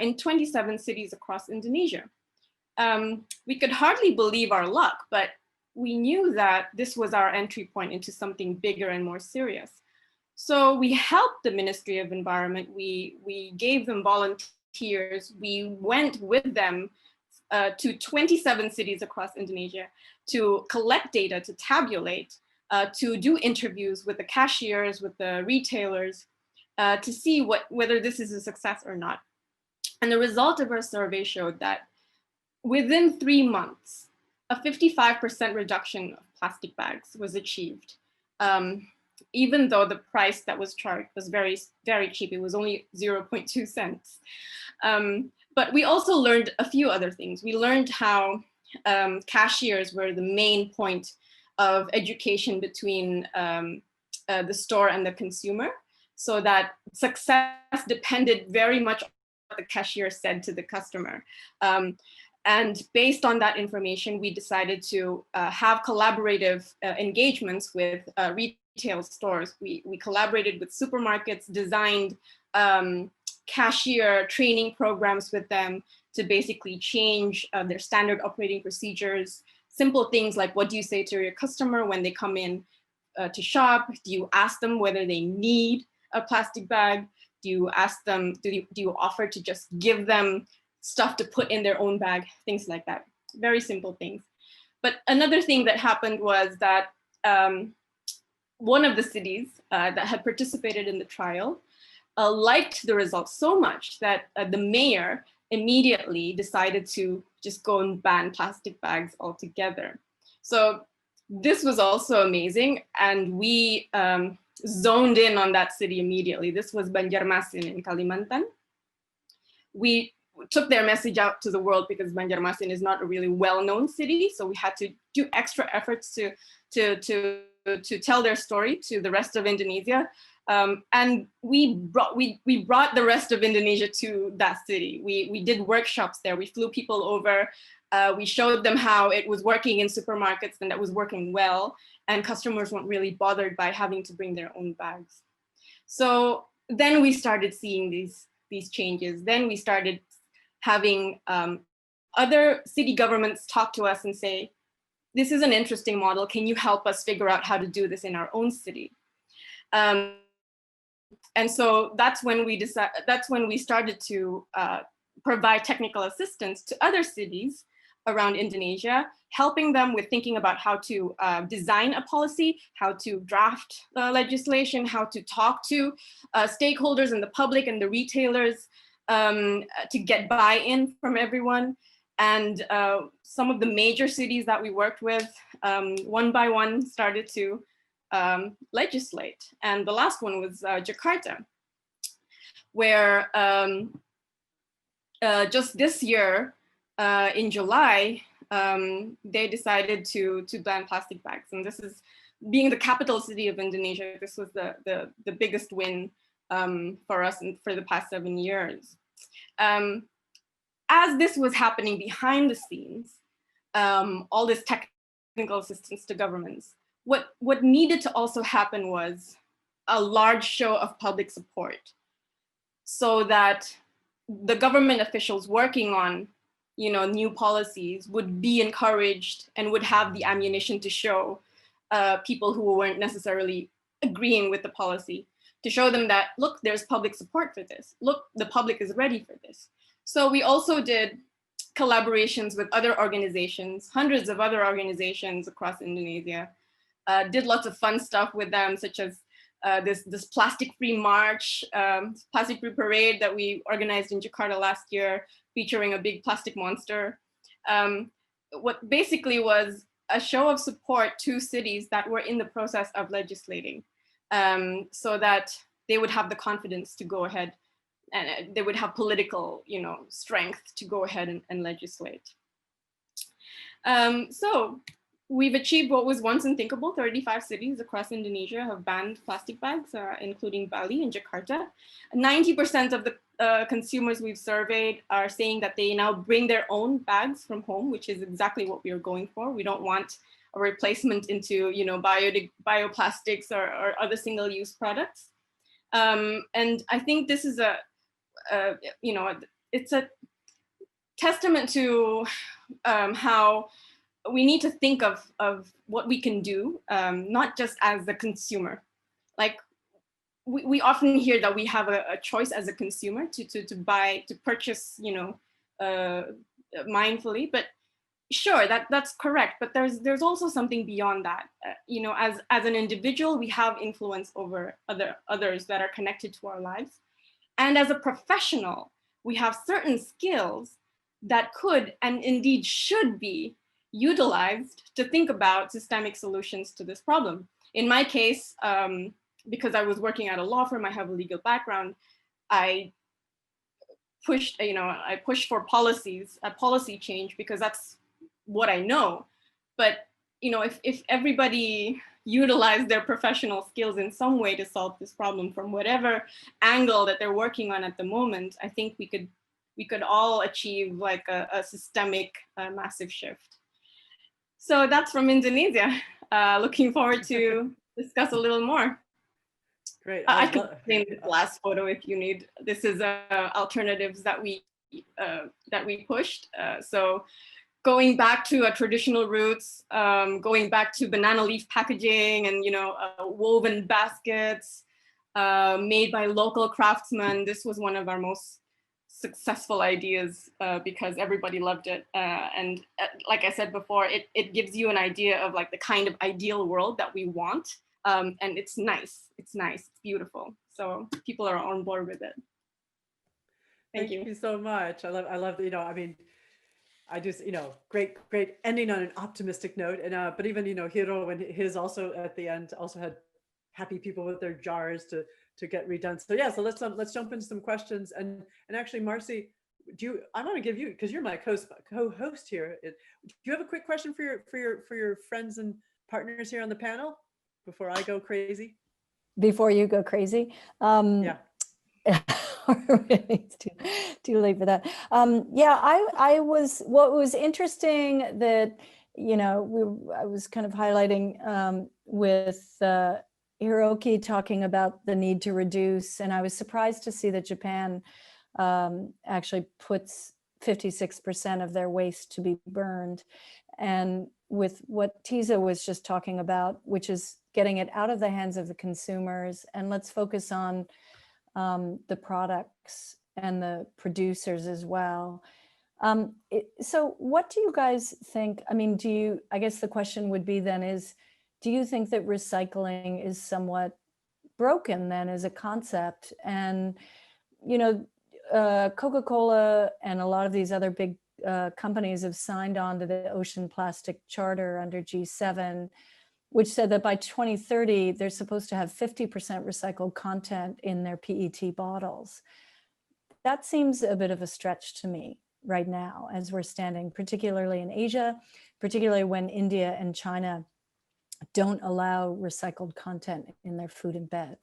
in 27 cities across Indonesia. We could hardly believe our luck, but we knew that this was our entry point into something bigger and more serious. So we helped the Ministry of Environment. We gave them volunteers. We went with them to 27 cities across Indonesia to collect data, to tabulate, to do interviews with the cashiers, with the retailers, to see whether this is a success or not. And the result of our survey showed that within 3 months, a 55% reduction of plastic bags was achieved, even though the price that was charged was very, very cheap. It was only 0.2 cents. But we also learned a few other things. We learned how cashiers were the main point of education between the store and the consumer, so that success depended very much on what the cashier said to the customer. And based on that information, we decided to have collaborative engagements with retail stores. We collaborated with supermarkets, designed cashier training programs with them to basically change their standard operating procedures. Simple things like, what do you say to your customer when they come in to shop? Do you ask them whether they need a plastic bag? Do you ask them, do you offer to just give them stuff to put in their own bag? Things like that. Very simple things. But another thing that happened was that one of the cities that had participated in the trial liked the results so much that the mayor immediately decided to just go and ban plastic bags altogether. So this was also amazing, and we zoned in on that city immediately. This was Banjarmasin in Kalimantan. We took their message out to the world because Banjarmasin is not a really well-known city, so we had to do extra efforts to to tell their story to the rest of Indonesia. And we brought the rest of Indonesia to that city. We did workshops there. We flew people over. We showed them how it was working in supermarkets and that was working well. And customers weren't really bothered by having to bring their own bags. So then we started seeing these changes. Then we started having other city governments talk to us and say, this is an interesting model. Can you help us figure out how to do this in our own city? And so that's when we started to provide technical assistance to other cities around Indonesia, helping them with thinking about how to design a policy, how to draft legislation, how to talk to stakeholders and the public and the retailers to get buy-in from everyone. And some of the major cities that we worked with, one by one, started to legislate. And the last one was Jakarta, where just this year, in July, they decided to ban plastic bags. And this is, being the capital city of Indonesia, this was the biggest win for us for the past 7 years. As this was happening behind the scenes, all this technical assistance to governments, what needed to also happen was a large show of public support so that the government officials working on new policies would be encouraged and would have the ammunition to show people who weren't necessarily agreeing with the policy, to show them that, look, there's public support for this. Look, the public is ready for this. So we also did collaborations with other organizations, hundreds of other organizations across Indonesia, did lots of fun stuff with them, such as this plastic-free march, plastic-free parade that we organized in Jakarta last year, featuring a big plastic monster. What basically was a show of support to cities that were in the process of legislating, so that they would have the confidence to go ahead and they would have political, strength to go ahead and legislate. So we've achieved what was once unthinkable. 35 cities across Indonesia have banned plastic bags, including Bali and Jakarta. 90% of the consumers we've surveyed are saying that they now bring their own bags from home, which is exactly what we are going for. We don't want a replacement into bioplastics or other single-use products. And I think this is it's a testament to how we need to think of what we can do, not just as the consumer. Like we often hear that we have a choice as a consumer to purchase, mindfully, but sure, that's correct. But there's also something beyond that. As an individual, we have influence over others that are connected to our lives. And as a professional, we have certain skills that could and indeed should be utilized to think about systemic solutions to this problem. In my case, because I was working at a law firm, I have a legal background, I pushed for a policy change because that's what I know. But if everybody utilized their professional skills in some way to solve this problem from whatever angle that they're working on at the moment, I think we could all achieve like a systemic massive shift. So that's from Indonesia. Looking forward to discuss a little more. Great. I could bring this last photo if you need. This is alternatives that we pushed. So going back to traditional roots, going back to banana leaf packaging and woven baskets made by local craftsmen. This was one of our most successful ideas because everybody loved it. And like I said before, it gives you an idea of like the kind of ideal world that we want. And it's nice, it's beautiful. So people are on board with it. Thank you so much. I love I just, great ending on an optimistic note. And, but even, Hiro, when his also at the end also had happy people with their jars to get redone. So yeah, so let's jump into some questions. And actually, Marcy, I want to give you, because you're my co-host here. Do you have a quick question for your friends and partners here on the panel? before I go crazy? Before you go crazy? Yeah. It's too late for that. Yeah, I was, what was interesting that, you know, I was kind of highlighting with Hiroki talking about the need to reduce, and I was surprised to see that Japan actually puts 56% of their waste to be burned. And with what Tiza was just talking about, which is getting it out of the hands of the consumers, and let's focus on the products and the producers as well. So what do you guys think? I mean, I guess the question would be then is, do you think that recycling is somewhat broken then as a concept? And, you know, Coca-Cola and a lot of these other big companies have signed on to the Ocean Plastic Charter under G7, which said that by 2030, they're supposed to have 50% recycled content in their PET bottles. That seems a bit of a stretch to me right now as we're standing, particularly in Asia, particularly when India and China don't allow recycled content in their food and bev.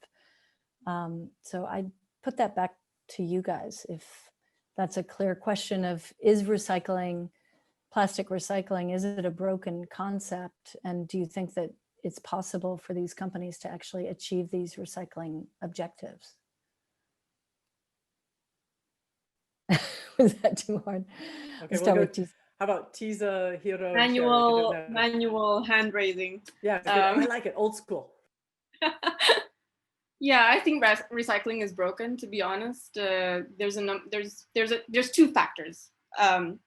So I put that back to you guys, if that's a clear question of, is plastic recycling, is it a broken concept? And do you think that it's possible for these companies to actually achieve these recycling objectives? Was that too hard? Okay, how about Tiza, Hiro, manual hand raising? Yeah, I like it, old school. Yeah, I think recycling is broken, to be honest. There's two factors.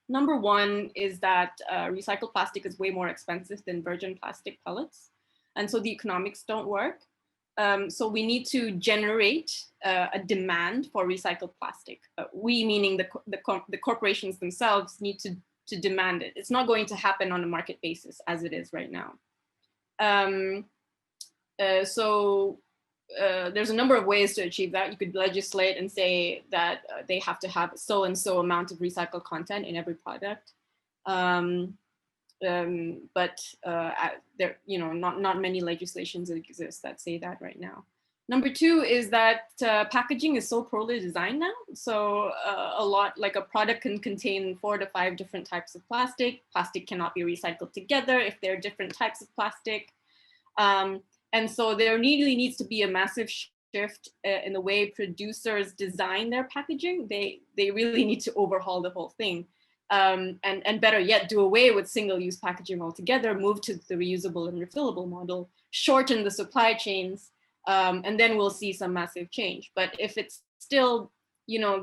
Number one is that recycled plastic is way more expensive than virgin plastic pellets. And so the economics don't work. So we need to generate a demand for recycled plastic. We, meaning the corporations themselves, need to demand it. It's not going to happen on a market basis as it is right now. There's a number of ways to achieve that. You could legislate and say that they have to have so and so amount of recycled content in every product. But there, you know, not many legislations exist that say that right now. Number two is that packaging is so poorly designed now. So like a product can contain 4 to 5 different types of plastic. Plastic cannot be recycled together if there are different types of plastic. And so there really needs to be a massive shift in the way producers design their packaging. They really need to overhaul the whole thing. And better yet, do away with single-use packaging altogether, move to the reusable and refillable model, shorten the supply chains, and then we'll see some massive change. But if it's still, you know,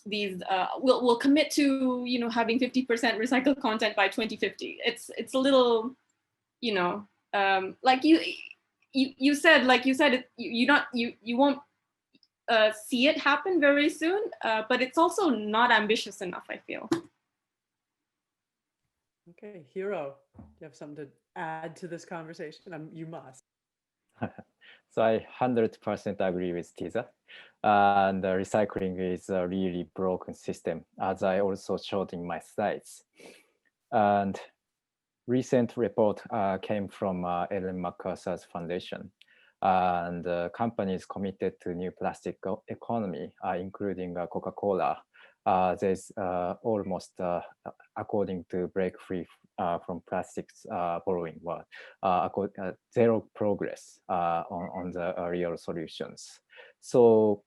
we'll commit to, you know, having 50% recycled content by 2050. It's a little, you know, like you said, you won't see it happen very soon, but it's also not ambitious enough, I feel. Okay, Hiro, do you have something to add to this conversation? You must. So I 100% agree with Tiza. And recycling is a really broken system, as I also showed in my slides. And recent report came from Ellen MacArthur's foundation. And companies committed to new plastic economy, including Coca-Cola. There's almost, according to Break Free from Plastics borrowing, zero progress on the real solutions. So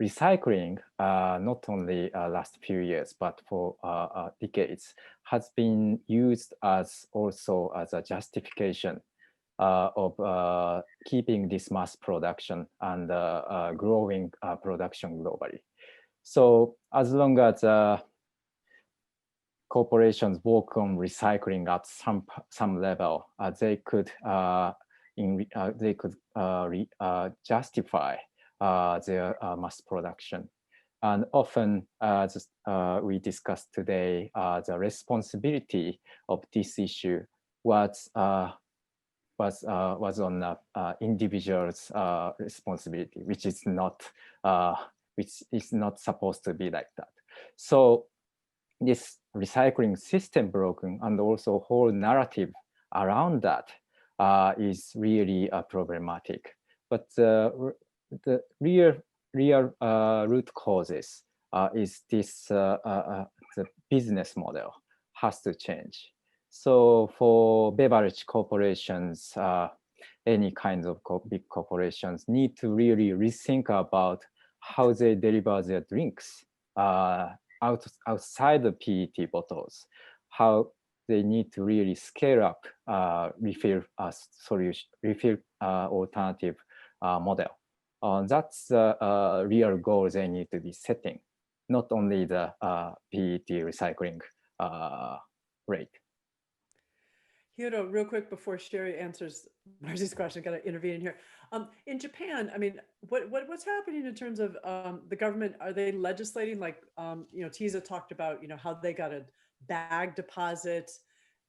recycling, not only last few years, but for decades, has been used also as a justification of keeping this mass production and growing production globally. So as long as corporations work on recycling at some level, they could justify their mass production. And often, as we discussed today, the responsibility of this issue was on individuals' responsibility, which is not supposed to be like that. So this recycling system broken, and also whole narrative around that is really problematic. But the real root causes is this the business model has to change. So for beverage corporations, any kinds of big corporations need to really rethink about how they deliver their drinks outside the PET bottles, how they need to really scale up refill alternative model. That's the real goal they need to be setting, not only the PET recycling rate. Hiro, real quick before Sherry answers Marcy's question, got to intervene here. In Japan, I mean, what's happening in terms of the government? Are they legislating? Like, Tiza talked about, how they got a bag deposit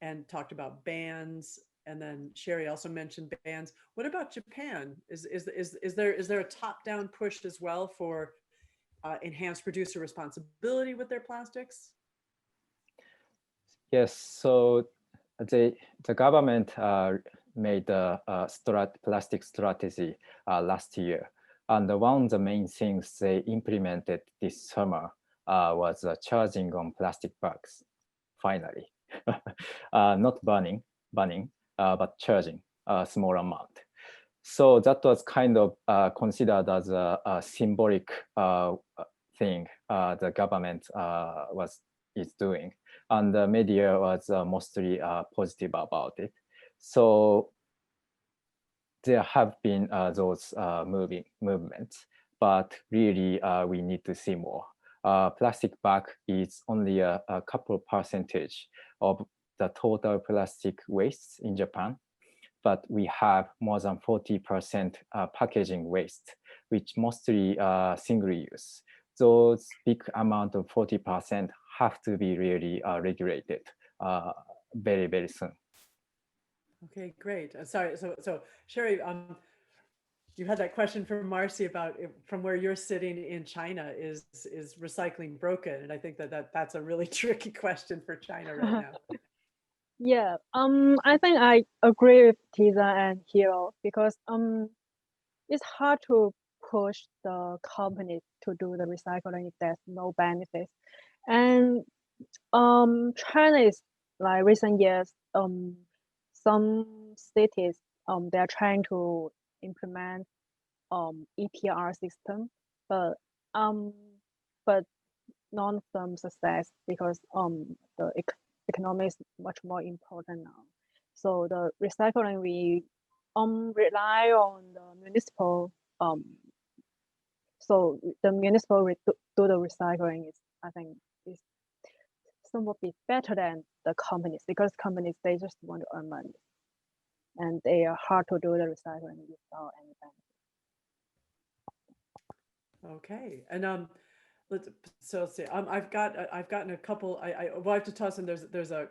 and talked about bans, and then Sherry also mentioned bans. What about Japan? Is there a top-down push as well for enhanced producer responsibility with their plastics? Yes, so the government made a plastic strategy last year. And one of the main things they implemented this summer was charging on plastic bags, finally. Not banning, but charging a small amount. So that was kind of considered as a symbolic thing the government is doing. And the media was mostly positive about it. So there have been those movements, but really we need to see more. Plastic bag is only a couple percentage of the total plastic waste in Japan, but we have more than 40% packaging waste, which mostly single use. Those big amount of 40% have to be really regulated very, very soon. Okay, great. Sorry, so Sherry, you had that question from Marcy about from where you're sitting in China, is recycling broken? And I think that's a really tricky question for China right now. Yeah, I think I agree with Tiza and Hiro because it's hard to push the company to do the recycling if there's no benefits. And China is like recent years, some cities they're trying to implement EPR system, but none of them success because the economy is much more important now. So the recycling we rely on the municipal so the municipal do the recycling is, I think, is somewhat be better than the companies, because companies, they just want to earn money and they are hard to do the recycling without any benefit. Okay, and let's see. I've gotten a couple. Well, I have to toss in. There's a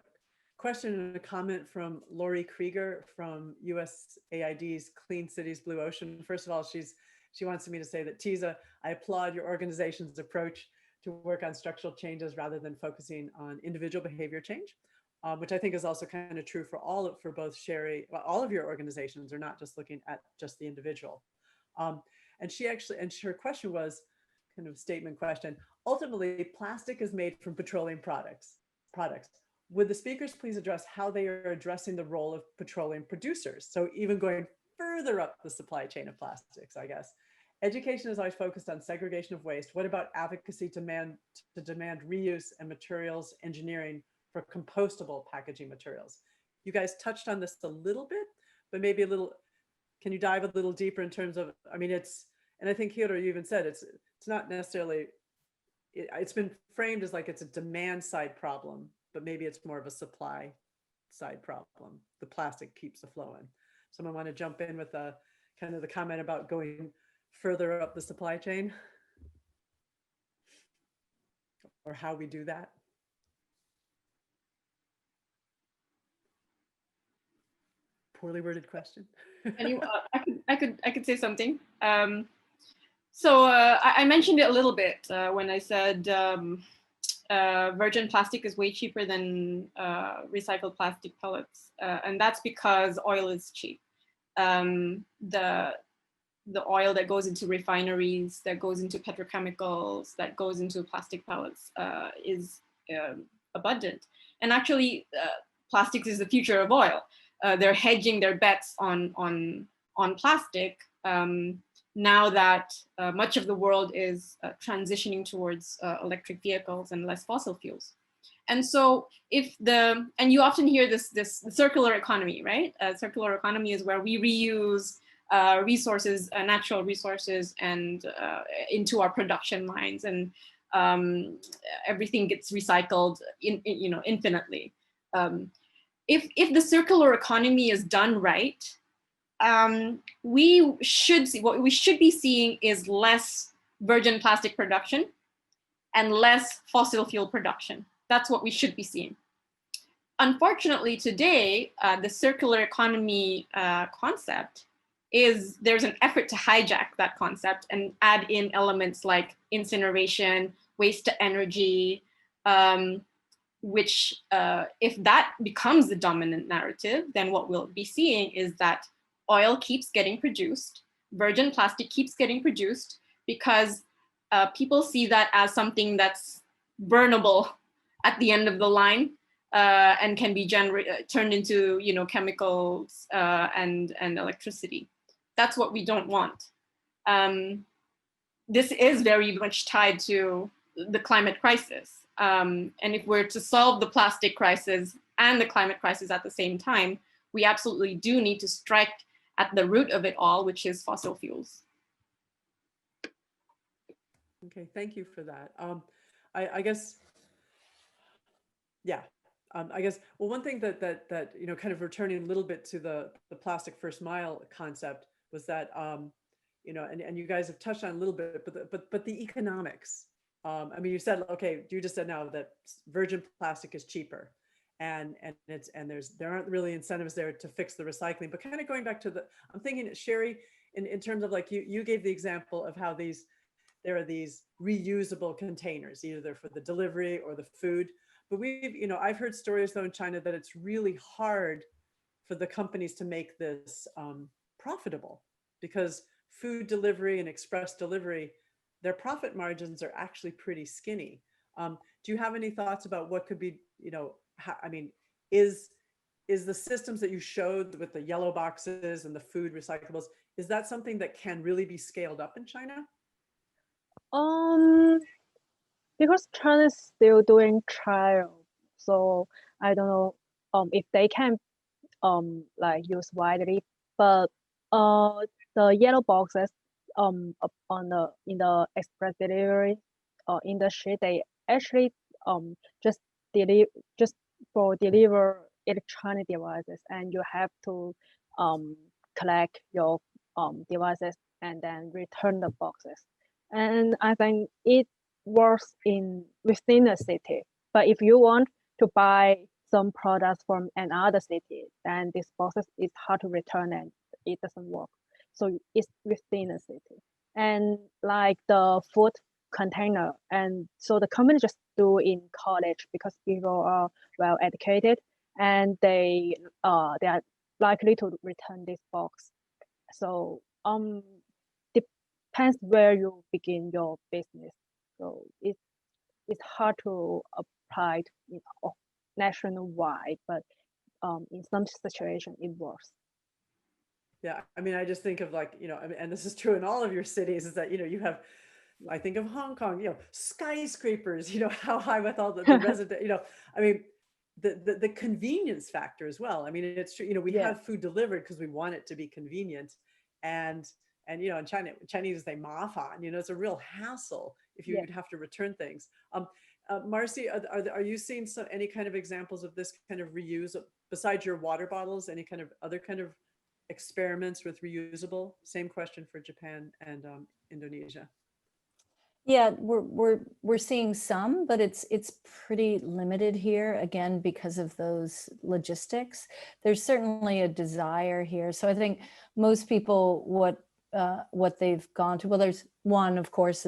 question and a comment from Lori Krieger from USAID's Clean Cities Blue Ocean. First of all, she wants me to say that Tiza, I applaud your organization's approach to work on structural changes rather than focusing on individual behavior change, which I think is also kind of true for both Sherry, all of your organizations are not just looking at just the individual. And her question was kind of a statement question. Ultimately, plastic is made from petroleum products. Would the speakers please address how they are addressing the role of petroleum producers? So even going further up the supply chain of plastics, I guess. Education is always focused on segregation of waste. What about advocacy to demand reuse and materials engineering for compostable packaging materials? You guys touched on this a little bit, but maybe can you dive a little deeper in terms of, I mean, and I think Hiro, you even said it's not necessarily, it's been framed as like it's a demand side problem, but maybe it's more of a supply side problem. The plastic keeps the flow in. Someone want to jump in with kind of the comment about going further up the supply chain, or how we do that? Poorly worded question. I could say something. So I mentioned it a little bit when I said virgin plastic is way cheaper than recycled plastic pellets. And that's because oil is cheap. The oil that goes into refineries, that goes into petrochemicals, that goes into plastic pellets is abundant. And actually, plastics is the future of oil. They're hedging their bets on plastic now that much of the world is transitioning towards electric vehicles and less fossil fuels. And so and you often hear this circular economy, right? Circular economy is where we reuse resources, natural resources, and into our production lines, and everything gets recycled infinitely. If the circular economy is done right, what we should be seeing is less virgin plastic production and less fossil fuel production. That's what we should be seeing. Unfortunately, today, the circular economy concept there's an effort to hijack that concept and add in elements like incineration, waste to energy, which if that becomes the dominant narrative, then what we'll be seeing is that oil keeps getting produced, virgin plastic keeps getting produced, because people see that as something that's burnable at the end of the line, and can be turned into chemicals and electricity. That's what we don't want. This is very much tied to the climate crisis. And if we're to solve the plastic crisis and the climate crisis at the same time, we absolutely do need to strike at the root of it all, which is fossil fuels. Okay, thank you for that. I guess, yeah. I guess, well, one thing that kind of returning a little bit to the plastic first mile concept was that, and you guys have touched on a little bit, but the economics. I mean, you said, okay, you just said now that virgin plastic is cheaper, and there aren't really incentives there to fix the recycling. But kind of going back to I'm thinking, Sherry, in terms of like you gave the example of how there are these reusable containers, either they're for the delivery or the food. But I've heard stories though in China that it's really hard for the companies to make this profitable, because food delivery and express delivery, their profit margins are actually pretty skinny. Do you have any thoughts about what could be, is the systems that you showed with the yellow boxes and the food recyclables, is that something that can really be scaled up in China? Because China is still doing trial, so I don't know if they can like use widely, but the yellow boxes in the express delivery industry, they actually just deliver electronic devices, and you have to collect your devices and then return the boxes. And I think it works within a city. But if you want to buy some products from another city, then this boxes is hard to return and it doesn't work. So it's within a city. And like the food container, and so the company just do in college because people are well educated and they are likely to return this box. So depends where you begin your business. So it's hard to apply nationwide, but in some situation it works. Yeah, I mean, I just think of like, and this is true in all of your cities, is that, you have, I think of Hong Kong, skyscrapers, how high with all the resident, I mean, the convenience factor as well. I mean, it's true, we have food delivered because we want it to be convenient. And in China, Chinese say mafan, it's a real hassle if you would have to return things. Marcy, are you seeing any kind of examples of this kind of reuse besides your water bottles? Any kind of other kind of experiments with reusable? Same question for Japan and Indonesia. Yeah, we're seeing some, but it's pretty limited here, again, because of those logistics. There's certainly a desire here. So I think most people, what they've gone to, well, there's one, of course,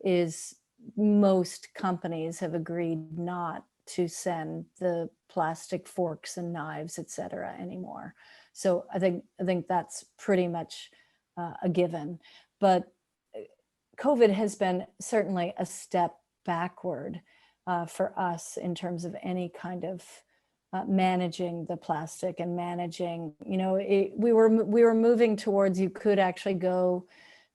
is most companies have agreed not to send the plastic forks and knives, et cetera, anymore. So I think that's pretty much a given. But COVID has been certainly a step backward for us in terms of any kind of managing the plastic and managing, we were moving towards, you could actually go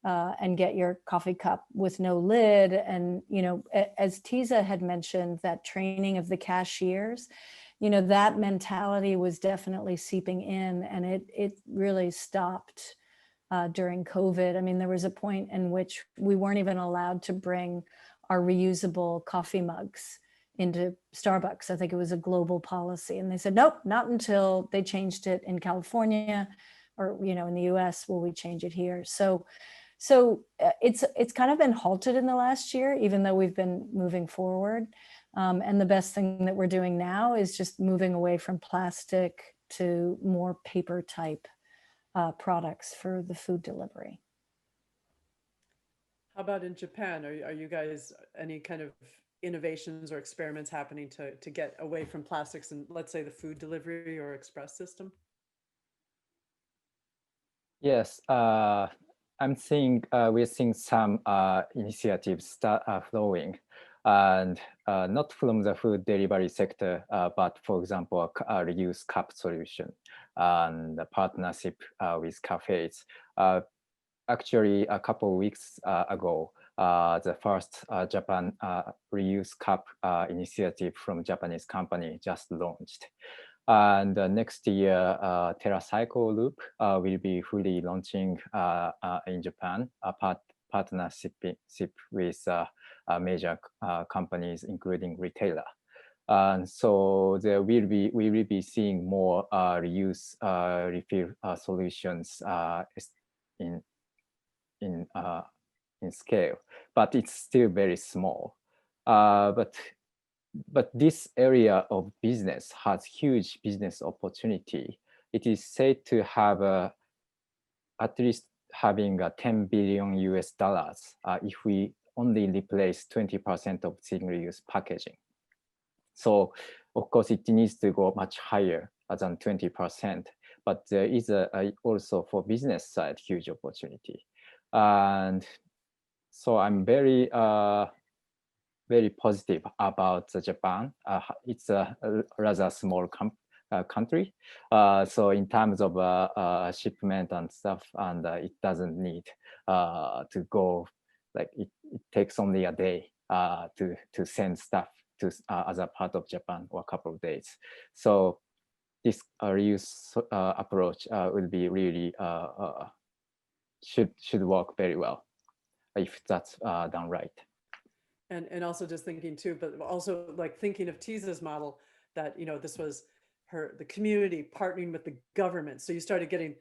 and get your coffee cup with no lid. And, as Tiza had mentioned, that training of the cashiers, that mentality was definitely seeping in, and it really stopped during COVID. I mean, there was a point in which we weren't even allowed to bring our reusable coffee mugs into Starbucks. I think it was a global policy. And they said, nope, not until they changed it in California or, in the US will we change it here. So it's kind of been halted in the last year, even though we've been moving forward. And the best thing that we're doing now is just moving away from plastic to more paper type products for the food delivery. How about in Japan? Are you guys any kind of innovations or experiments happening to get away from plastics and, let's say, the food delivery or express system? Yes, we're seeing some initiatives flowing, and not from the food delivery sector, but for example, a reuse cup solution and a partnership with cafes. Actually, a couple of weeks ago, the first Japan reuse cup initiative from Japanese company just launched. And next year, TerraCycle Loop will be fully launching in Japan, a partnership with major companies, including retailer. And so we will be seeing more reuse refill solutions in scale, but it's still very small. But this area of business has huge business opportunity. It is said to have at least having a $10 billion US if we only replace 20% of single-use packaging. So of course it needs to go much higher than 20%, but there is also for business side huge opportunity. And so I'm very positive about Japan. It's a rather small country. So in terms of shipment and stuff, and it doesn't need to go, like it takes only a day to send stuff to other part of Japan, or a couple of days. So this reuse approach will be really, should work very well if that's done right. And also just thinking too, but also like thinking of Tiza's model that, this was the community partnering with the government. So you started getting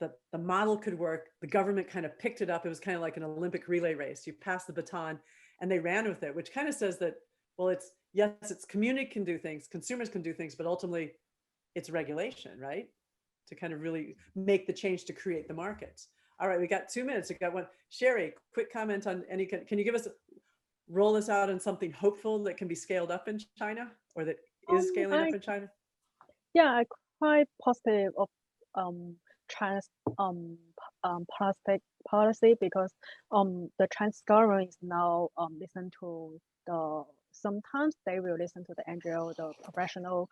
the model could work. The government kind of picked it up. It was kind of like an Olympic relay race. You pass the baton and they ran with it, which kind of says that, well, it's community can do things, consumers can do things, but ultimately it's regulation, right? To kind of really make the change to create the markets. All right, we got 2 minutes. We got one. Sherry, quick comment on can you give us, roll this out on something hopeful that can be scaled up in China, or that is scaling up in China? Yeah, I'm quite positive of plastic policy, because the Chinese government is now listen to sometimes they will listen to the NGO, the professional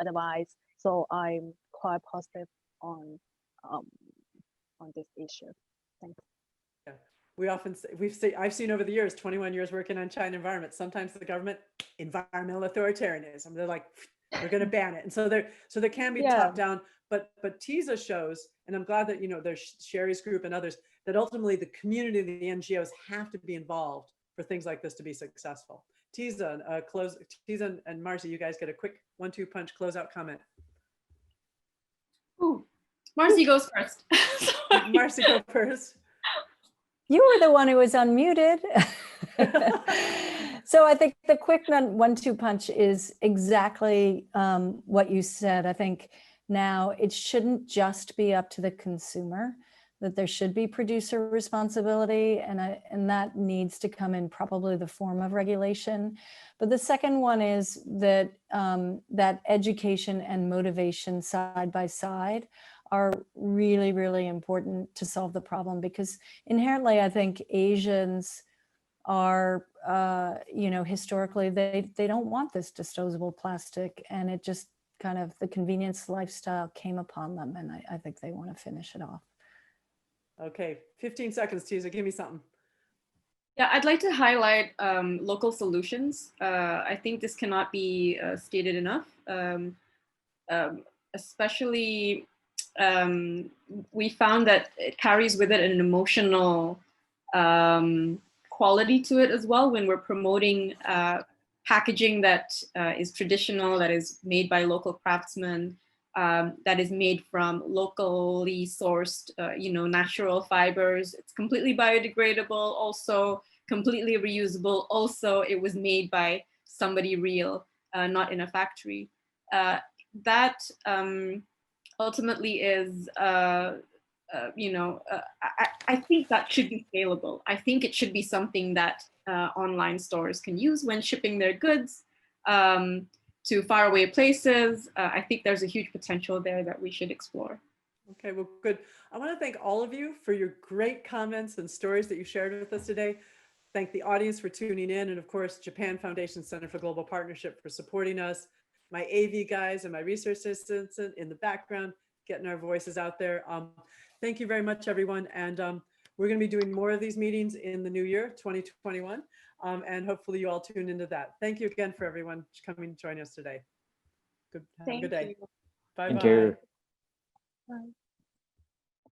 advice. So I'm quite positive on this issue. Thanks. Yeah, we often say, I've seen over the years, 21 years working on China environment, sometimes the government, environmental authoritarianism, they're like, we're going to ban it. And so there can be top down, but Tiza shows, and I'm glad that, there's Sherry's group and others, that ultimately the community, the NGOs have to be involved for things like this to be successful. Tiza, Tiza and Marcy, you guys get a quick 1-2 punch closeout comment. Ooh, Marcy goes first. Marcy, go first. You were the one who was unmuted. So I think the quick 1-2 punch is exactly what you said. I think now it shouldn't just be up to the consumer. that there should be producer responsibility, and that needs to come in probably the form of regulation. But the second one is that that education and motivation side by side are really, really important to solve the problem, because inherently, I think Asians are, you know, historically, they don't want this disposable plastic, and it just kind of, the convenience lifestyle came upon them, and I think they want to finish it off. Okay, 15 seconds, Teaser, give me something. Yeah, I'd like to highlight local solutions. I think this cannot be stated enough. Especially, we found that it carries with it an emotional quality to it as well when we're promoting packaging that is traditional, that is made by local craftsmen, that is made from locally sourced, you know, natural fibers. It's completely biodegradable, also completely reusable. Also, it was made by somebody real, not in a factory. That ultimately is, you know, I think that should be scalable. I think it should be something that online stores can use when shipping their goods to faraway places. I think there's a huge potential there that we should explore. Okay, well, good. I want to thank all of you for your great comments and stories that you shared with us today. Thank the audience for tuning in, and of course, Japan Foundation Center for Global Partnership for supporting us, my AV guys and my research assistants in the background, getting our voices out there. Thank you very much, everyone. And we're going to be doing more of these meetings in the new year, 2021. And hopefully you all tune into that. Thank you again for everyone coming to join us today. Have a good day. Bye-bye. Thank you. Bye.